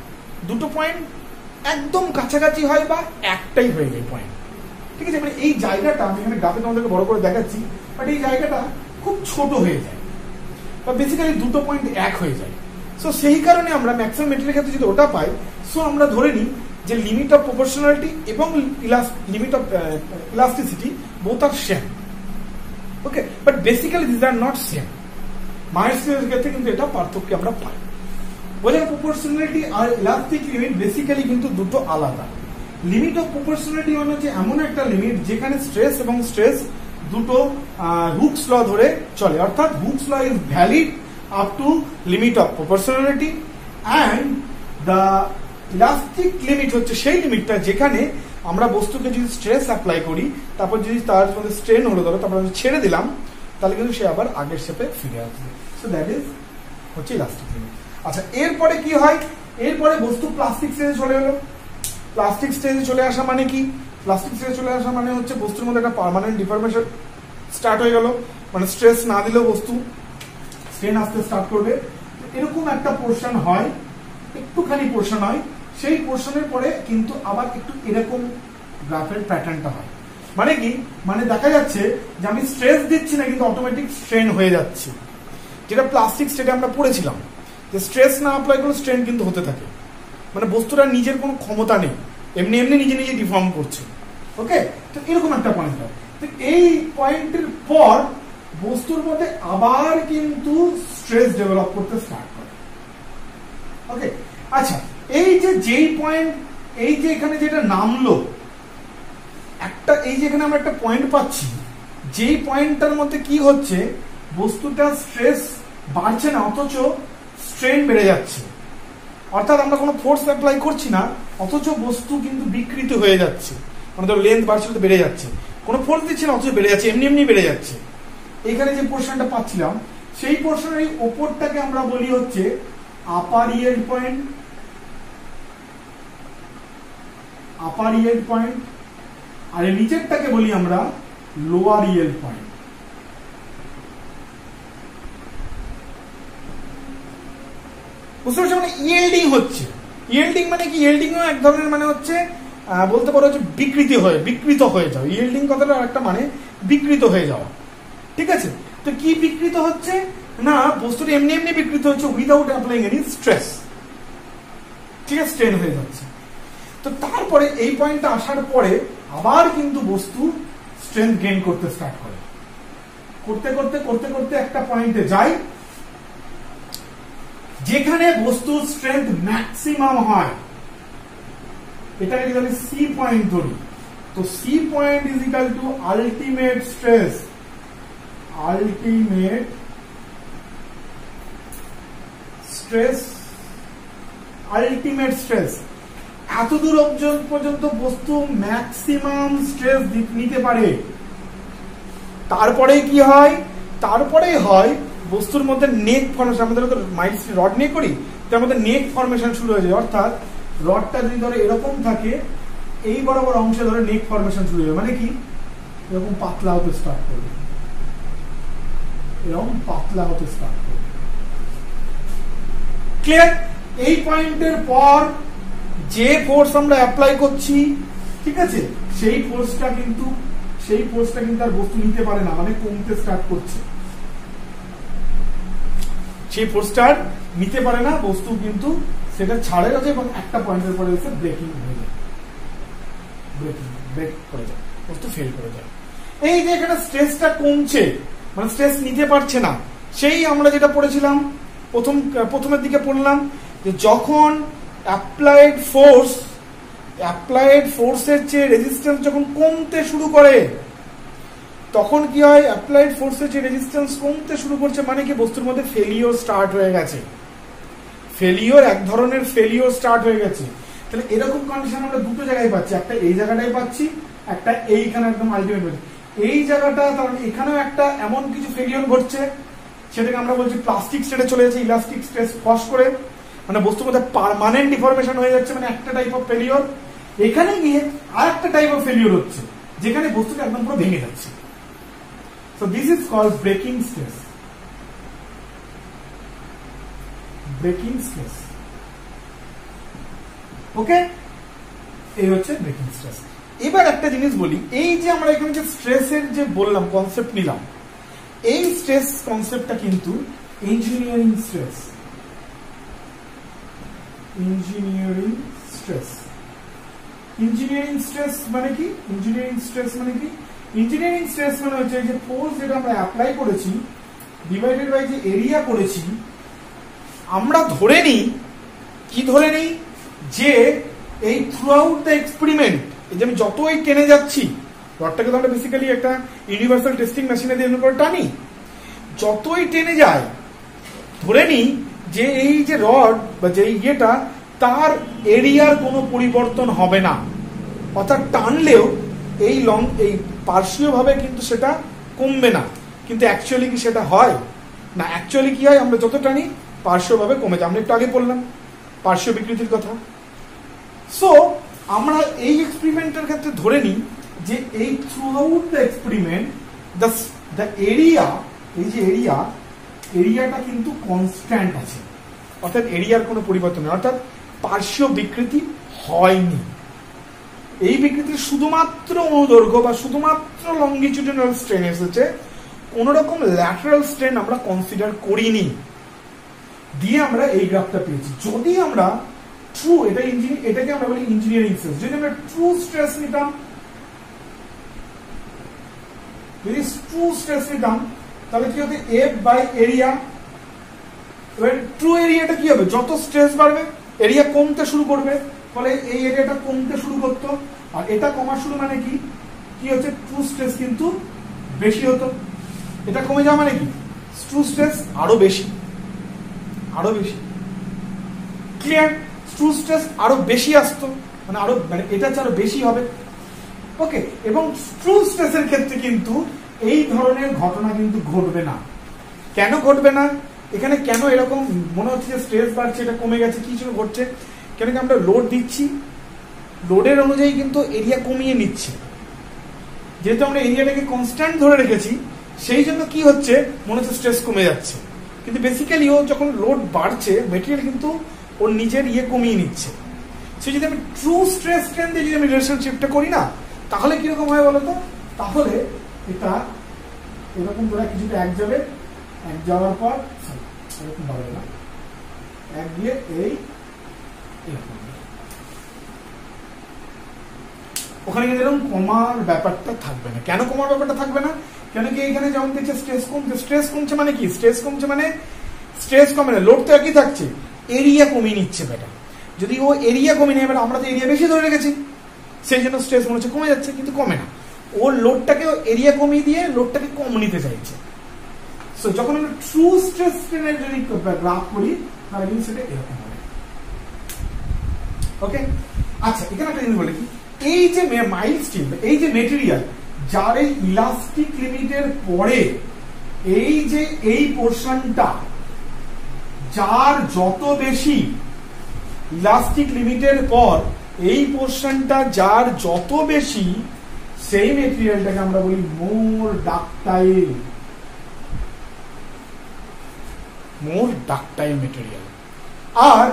দুটো পয়েন্ট একদম কাছাকাছি হয় বা একটাই হয়ে যায় পয়েন্ট। ঠিক আছে, মানে এই জায়গাটা আমি এখানে গ্রাফে তোমাদেরকে বড় করে দেখাচ্ছি, বাট এই জায়গাটা খুব ছোট হয়ে যায় বা বেসিক্যালি দুটো পয়েন্ট এক হয়ে যায়। সো সেই কারণে আমরা ম্যাক্সিমাম মেটেরিয়ালের ক্ষেত্রে যদি ওটা পাই, সো আমরা ধরে নিই যে লিমিট অফ প্রপোর্শনালিটি এবং limit of elasticity both are same. Okay, but basically this are not same. মাইলস্টোনের ক্ষেত্রে কিন্তু এটা পার্থক্য আমরা পাই। বোঝা, প্রপোর্শনালিটি আর ইলাস্টিক লিমিট বেসিক্যালি কিন্তু দুটো আলাদা। লিমিট অফ প্রপোর্শনালিটি মানে হচ্ছে এমন একটা লিমিট যেখানে স্ট্রেস এবং স্ট্রেস দুটো হুকস ল ধরে চলে, অর্থাৎ Hooke's law is valid up to limit of proportionality, and the elastic limit হচ্ছে সেই লিমিটটা যেখানে আমরা বস্তুকে যদি স্ট্রেস অ্যাপ্লাই করি, তারপর যদি তার মধ্যে স্ট্রেন হলো ধরো, তারপর আমি ছেড়ে দিলাম, তাহলে কিন্তু সে আবার আগের শেপে ফিরে আসবে। সো দ্যাট ইজ হচ্ছে ইলাস্টিক লিমিট। আচ্ছা, এরপরে কি হয়, এরপরে বস্তু প্লাস্টিক স্টেজে চলে এলো। প্লাস্টিক স্টেজে চলে আসা মানে কি, প্লাস্টিক স্টেজে চলে আসা মানে হচ্ছে বস্তুর মধ্যে একটা পার্মানেন্ট ডিফরমেশন স্টার্ট হয়ে গেল, মানে স্ট্রেস না দিলেও বস্তু স্ট্রেন আসতে স্টার্ট করবে। এরকম একটা পোর্শন হয়, একটুখানি পোর্শন হয়, সেই পোর্শনের পরে কিন্তু আবার একটু এরকম গ্রাফের প্যাটার্নটা হয়। মানে কি, মানে দেখা যাচ্ছে যে আমি স্ট্রেস দিচ্ছি না, কিন্তু অটোমেটিক স্ট্রেন হয়ে যাচ্ছে, যেটা প্লাস্টিক স্টেটে আমরা পড়েছিলাম যে স্ট্রেস না অ্যাপ্লাই করলে স্ট্রেন কিন্তু হতে থাকে, মানে বস্তুটা নিজের কোনো ক্ষমতা নেই, এমনি এমনি নিজে নিজে ডিফর্ম করছে। ওকে, তো এরকম একটা পয়েন্ট হয়। তো এই পয়েন্টের পর বস্তুর মধ্যে আবার কিন্তু স্ট্রেস ডেভেলপ করতে স্টার্ট করে। ওকে, আচ্ছা, এই যে যেই পয়েন্ট, এই যে এখানে যেটা নামলো একটা, এই যে এখানে আমরা একটা পয়েন্ট পাচ্ছি, যেই পয়েন্টটার মধ্যে কি হচ্ছে, বস্তুটা স্ট্রেস বাড়ছে না, অথচ স্ট্রেন বেড়ে যাচ্ছে। অর্থাৎ আমরা কোনো ফোর্স অ্যাপ্লাই করছি না, অথচ বস্তু কিন্তু বিকৃত হয়ে যাচ্ছে, মানে ধরো লেন্থ বাড়ছে তো বেড়ে যাচ্ছে, কোনো ফোর্স দিচ্ছে না, অথচ বেড়ে যাচ্ছে, এমনি এমনি বেড়ে যাচ্ছে। এখানে যে পোর্শনটা পাচ্ছিলাম, সেই পোর্শনের এই ওপরটাকে আমরা বলি হচ্ছে আপার ইয়েল্ড পয়েন্ট, আপার ইয়েল্ড পয়েন্ট, আর এই নিচেরটাকে বলি আমরা লোয়ার ইয়েল্ড পয়েন্ট। বুঝতে পারছো, মানে ইয়েল্ডিং হচ্ছে। ইয়েল্ডিং মানে কি? ইয়েল্ডিং ও এক ধরনের মানে হচ্ছে বলতে পারো হচ্ছে বিকৃত হয়ে যাও। ইয়েল্ডিং কথাটা একটা মানে বিকৃত হয়ে যাওয়া, ঠিক আছে? তো কি বিকৃত হচ্ছে না, বস্তুটা এমনি এমনি বিকৃত হচ্ছে উইদাউট অ্যাপ্লাইং এনি স্ট্রেস, ঠিক আছে? স্ট্রেন হয়ে যাচ্ছে। তো তারপরে এই পয়েন্টটা আসার পরে আবার কিন্তু বস্তু স্ট্রেংথ গেইন করতে স্টার্ট করে, করতে করতে করতে করতে একটা পয়েন্টে যায় যেখানে বস্তুর স্ট্রেংথ ম্যাক্সিমাম হয়। এটাকে যদি আমি সি পয়েন্ট ধরি, তো C point is equal to ultimate stress, ultimate stress, ultimate stress. এতদূর পর্যন্ত বস্তু ম্যাক্সিমাম স্ট্রেস নিতে পারে। তারপরে কি হয়? তারপরে হয় বস্তুর মধ্যে নেক ফর্মেশন। আমাদের তো মাইলস রড নিয়ে করি, তার মধ্যে নেক ফর্মেশন শুরু হয়ে যায়। অর্থাৎ রডটা যদি ধরে এরকম থাকে, এই বরাবর অংশে ধরে নেক ফর্মেশন শুরু হয়ে, মানে কি এরকম পাতলা হতে স্টার্ট করবে, এরকম পাতলা হতে স্টার্ট করবে। ক্লিয়ার? এই পয়েন্টের পর যে ফোর্স আমরা অ্যাপ্লাই করছি, ঠিক আছে, সেই ফোর্সটা কিন্তু আর বস্তু নিতে পারে না, মানে কমতে স্টার্ট করছে। সেই ফোর্সটা নিতে পারে না, বস্তু কিন্তু সেটা ছাড়ে যাচ্ছে এবং একটা পয়েন্টের পরে এসে ব্রেকিং হয়ে যায়, ব্রেক করে যায়, বস্তু ফেল করে যায়। এই যে এখানে স্ট্রেসটা কমছে, মানে স্ট্রেস নিতে পারছে না, সেই আমরা যেটা পড়েছিলাম প্রথমের দিকে পড়লাম যে যখন অ্যাপ্লাইড ফোর্সের চেয়ে রেজিস্ট্যান্স যখন কমতে শুরু করে, তখন কি হয়? অ্যাপ্লাইড ফোর্সের চেয়ে রেজিস্ট্যান্স কমতে শুরু করছে, মানে কি বস্তুর মধ্যে ফেলিওর স্টার্ট হয়ে গেছে। এক ধরনের ফেলিওর স্টার্ট হয়ে গেছে। তাহলে এরকম কন্ডিশন আমরা দুটো জায়গায় পাচ্ছি, একটা এই জায়গাটাই পাচ্ছি, একটা এইখানে একদম আলটিমেট পাচ্ছি। এই জায়গাটা তার মানে এখানেও একটা এমন কিছু ফেলিওর ঘটছে, সেটাকে আমরা বলছি প্লাস্টিক স্টেটে চলে যাচ্ছে, ইলাস্টিক স্ট্রেস ফস করে, মানে বস্তুর মধ্যে পার্মানেন্ট ডিফরমেশন হয়ে যাচ্ছে, মানে একটা টাইপ অফ ফেলিওর। এখানে গিয়ে আর একটা টাইপ অফ ফেলিওর হচ্ছে, যেখানে বস্তুটা একদম পুরো ভেঙে যাচ্ছে। So this is called breaking stress. Breaking stress. Okay? এই হচ্ছে ব্রেকিং স্ট্রেস। এবার একটা জিনিস বলি, এই যে আমরা এখানে যে স্ট্রেসের যে বললাম কনসেপ্ট নিলাম, এই স্ট্রেস কনসেপ্টটা কিন্তু ইঞ্জিনিয়ারিং স্ট্রেস। ইঞ্জিনিয়ারিং স্ট্রেস মানে কি? ইঞ্জিনিয়ারিং স্ট্রেস মানে হচ্ছে যে ফোর্স যেটা আমরা অ্যাপ্লাই করেছি ডিভাইডেড বাই যে এরিয়া করেছি, আমরা ধরে নিই যে এই থ্রু আউট দ্য এক্সপেরিমেন্ট, এই যে আমি যতই টেনে যাচ্ছি, রডটাকে তো আমরা বেসিক্যালি একটা ইউনিভার্সাল টেস্টিং মেশিনে দিয়ে এমন করে টানি, যতই টেনে যায় ধরে নিই যে এই যে রড বা যে ইয়েটা, তার এরিয়ার কোনো পরিবর্তন হবে না। অর্থাৎ টানলেও এই পার্শ্বীয় ভাবে কিন্তু সেটা কমবে না। কিন্তু অ্যাকচুয়ালি কি সেটা হয় না? অ্যাকচুয়ালি কি হয়? আমরা যত টানি পার্শ্বীয় ভাবে কমে যায়। আমরা একটু আগে বললাম পার্শ্ব বিকৃতির কথা। সো আমরা এই এক্সপেরিমেন্টের ক্ষেত্রে ধরে নিই যে এই through out the experiment the area, এই যে এরিয়াটা কিন্তু কনস্ট্যান্ট আছে, অর্থাৎ এরিয়ার কোনো পরিবর্তন নেই, অর্থাৎ পার্শ্ব বিকৃতি হয়নি। এই বিকৃতির শুধুমাত্র অনুদৈর্ঘ্য বা শুধুমাত্র লঙ্গিটিউডিনাল স্ট্রেন এসেছে, কোন রকম ল্যাটারাল স্ট্রেন আমরা কনসিডার করিনি, দিয়ে আমরা এই গ্রাফটা পেয়েছি। যদি আমরা ট্রু এটাকে আমরা বলি ইঞ্জিনিয়ারিং স্ট্রেস, যদি আমরা ট্রু স্ট্রেস নিতাম, তাহলে কি হতো? F by area. এবার ট্রু এরিয়াটা কি হবে? যত স্ট্রেস বাড়বে এরিয়া কমতে শুরু করবে, ফলে এই এরিয়াটা কমতে শুরু করতো, আর এটা কমা শুরু মানে কি হচ্ছে? ট্রু স্ট্রেস কিন্তু বেশি হতো। এটা কমে যাওয়া মানে কি? ট্রু স্ট্রেস আরো বেশি। ক্লিয়ার? ট্রু স্ট্রেস আরো বেশি আসতো, মানে এটা আরো বেশি হবে। ওকে, এবং ট্রু স্ট্রেসের ক্ষেত্রে কিন্তু এই ধরনের ঘটনা কিন্তু ঘটবে না। কেন ঘটবে না? এখানে কেন এরকম মনে হচ্ছে যে স্ট্রেস বাড়ছে, এটা কমে গেছে, কি জন্য ঘটছে? কেন কি আমরা লোড দিচ্ছি, লোডের অনুযায়ী কিন্তু এরিয়া কমিয়ে নিচ্ছে। যেহেতু আমরা এরিয়াটাকে কনস্ট্যান্ট ধরে রেখেছি, সেই জন্য কি হচ্ছে, মনে হচ্ছে স্ট্রেস কমে যাচ্ছে, কিন্তু বেসিক্যালি ও যখন লোড বাড়ছে মেটেরিয়াল কিন্তু ওর নিজের কমিয়ে নিচ্ছে। সে যদি আমি ট্রু স্ট্রেস স্ট্রেন দিয়ে যদি আমি রিলেশনশিপটা করি না, তাহলে কিরকম হয় বলতো, তাহলে এটা এরকম ধরে কিছুটা এক যাবে, এক যাওয়ার পর এরকম বাড়বে না, এক দিয়ে এই এরকম, ওখানে কিন্তু এরকম কমার ব্যাপারটা থাকবে না। কেন কমার ব্যাপারটা থাকবে না? কেন কি এখানে যেমন দেখছে স্ট্রেস কমছে, স্ট্রেস কমছে মানে কি, স্ট্রেস কমছে মানে স্ট্রেস কমে না, লোড তো একই থাকছে, এরিয়া কমিয়ে নিচ্ছে বেটা। যদি ও এরিয়া কমিয়ে নেয়, এবার আমরা তো এরিয়া বেশি ধরে রেখেছি, সেই জন্য স্ট্রেস মনে হচ্ছে কমে যাচ্ছে, কিন্তু কমে না, ওর লোডটাকে এরিয়া কমিয়ে দিয়ে লোডটাকে কম নিতে চাইছে। সো যখন আমরা ট্রু স্ট্রেস স্ট্রেনের যদি গ্রাফ করি, তাহলে কিন্তু সেটা এরকম হবে। ওকে, আচ্ছা এখানে একটা জিনিস বলে কি, এই যে মাইল্ড স্টিল, এই যে মেটেরিয়াল যার এই ইলাস্টিক লিমিটের পরে এই যে এই পোর্শনটা যার যত বেশি ইলাস্টিক লিমিটের পর এই পোর্শনটা যার যত বেশি, সেই মেটেরিয়ালটাকে আমরা বলি মোর ডাকটাইল, মোর ডাকটাইল মেটেরিয়াল। আর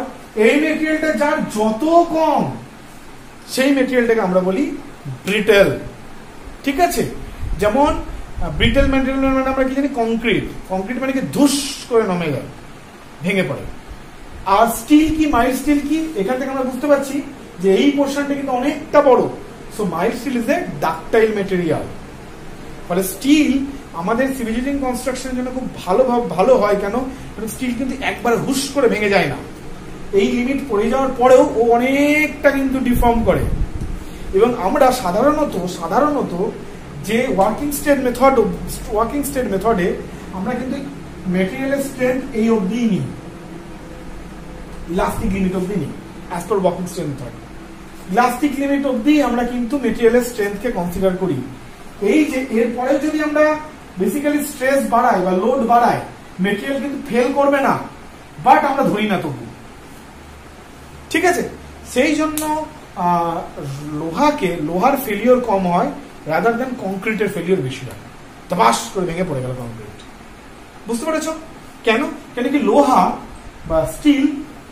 এই মেটেরিয়ালটা যার যত কম, সেই মেটেরিয়ালটাকে আমরা বলি ব্রিটেল। ঠিক আছে, যেমন ব্রিটেল মেটেরিয়াল মানে আমরা কি জানি, কংক্রিট, কংক্রিট মানে কি ধুস করে নমে যায়, ভেঙে পড়ে। আর স্টিল কি, মাইল্ড স্টিল কি, এখান থেকে আমরা বুঝতে পারছি যে এই পোর্শনটা কিন্তু অনেকটা বড়। So mild still is a ductile material. ফলে স্টিল আমাদের সিভিল ইঞ্জিনিয়ারিং কনস্ট্রাকশনের জন্য খুব ভালো হয়। কেন? স্টিল কিন্তু একবার হুশ করে ভেঙে যায় না, এই লিমিট পড়ে যাওয়ার পরেও ও অনেকটা কিন্তু ডিফর্ম করে। এবং আমরা সাধারণত যে ওয়ার্কিং স্টেট মেথডে আমরা কিন্তু মেটেরিয়ালের স্ট্রেংথ এই অবধি নিই, ইলাস্টিক লিমিট অবধি নিই, as per working state method. Elastic limit অবধি আমরা কিন্তু মেটেরিয়ালের স্ট্রেংথকে কনসিডার করি। এই যে এরপরে যদি আমরা বেসিক্যালি স্ট্রেস বাড়াই বা লোড বাড়াই, মেটেরিয়াল কিন্তু ফেল করবে না, বাট আমরা ধরি না তবু। ঠিক আছে, সেই জন্য লোহার ফেলিওর কম হয় রাদার দেন কংক্রিটের ফেলিওর বেশি হয়। তবাস করে ভেঙে পড়ে গেল কংক্রিট। বুঝতে পেরেছ কেন? কেন কি লোহা বা স্টিল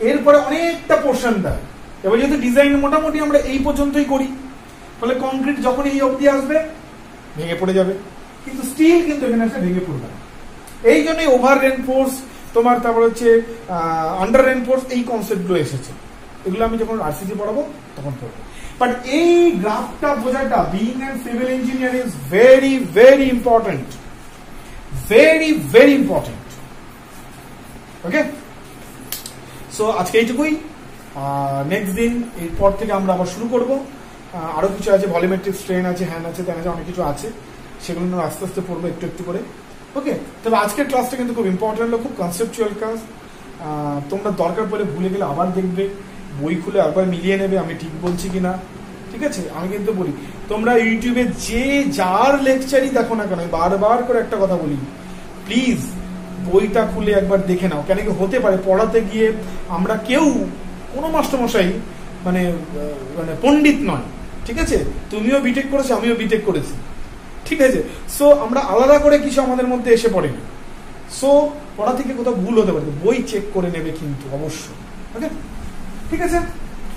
এরপরে অনেকটা পোর্শন দেয়। এবার যেহেতু ডিজাইন মোটামুটি আমরা এই পর্যন্তই করি, ফলে কংক্রিট যখন এই অবধি আসবে ভেঙে পড়ে যাবে, কিন্তু স্টিল কিন্তু এখানে এসে ভেঙে পড়বে না। এই জন্যই ওভার রেনফোর্স তোমার, তারপর হচ্ছে আন্ডার রেনফোর্স, এই কনসেপ্টগুলো এসেছে। এগুলো আমি যখন আরসিসি পড়াবো তখন পড়বো। বাট এই গ্রাফটা বোঝাটা, being and civil engineer is very very important, very very important. Okay, so আজকে এইটুকুই। নেক্সট দিন এরপর থেকে আমরা আবার শুরু করব। আরো কিছু আছে, ভলিউমেট্রিক স্ট্রেন আছে, হ্যান্ড আছে, তেন আছে, অনেক কিছু আছে, সেগুলো নিয়ে আস্তে আস্তে পড়বো একটু একটু করে। ওকে, তবে আজকের ক্লাসটা কিন্তু খুব ইম্পর্টেন্ট, খুব কনসেপচুয়াল ক্লাস। তোমরা দরকার পড়লে ভুলে গেলে আবার দেখবে, বই খুলে একবার মিলিয়ে নেবে আমি ঠিক বলছি কিনা। ঠিক আছে, আমি কিন্তু বলি তোমরা ইউটিউবে যে যার লেকচারই দেখো না কেন, বারবার করে একটা কথা বলি, প্লিজ বইটা খুলে একবার দেখে নাও। কেন কি হতে পারে পড়াতে গিয়ে আমরা কেউ কোনো মাস্টারমশাই মানে পণ্ডিত নয়। ঠিক আছে, তুমিও বিটেক করেছো, আমিও বিটেক করেছি। ঠিক আছে, সো আমরা আলাদা করে কিছু আমাদের মধ্যে এসে পড়েনি। সো পড়া থেকে কোথাও ভুল হতে পারে, বই চেক করে নেবে কিন্তু অবশ্যই। ওকে, ঠিক আছে,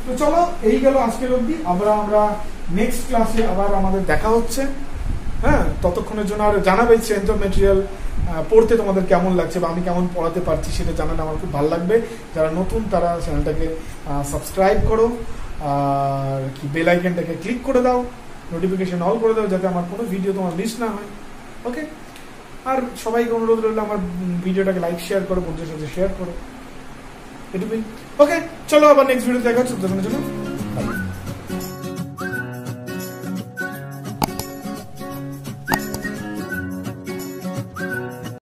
তো চলো এই গেল আজকের অবধি। আমরা নেক্সট ক্লাসে আবার আমাদের দেখা হচ্ছে। হ্যাঁ, ততক্ষণের জন্য আর জানাবে স্ট্রেংথ অফ মেটেরিয়াল পড়তে তোমাদের কেমন লাগছে বা আমি কেমন পড়াতে পারছি, সেটা জানালে আমার খুব ভালো লাগবে। যারা নতুন তারা চ্যানেলটাকে সাবস্ক্রাইব করো, আর কি বেল আইকনটাকে ক্লিক করে দাও, নোটিফিকেশন অল করে দাও, যাতে আমার কোনো ভিডিও তোমার মিস না হয়। ওকে, আর সবাইকে অনুরোধ রইল আমার ভিডিওটাকে লাইক শেয়ার করো, বন্ধুদের সাথে শেয়ার করো, এটুকুই। ওকে, চলো আবার নেক্সট ভিডিও দেখা হচ্ছে।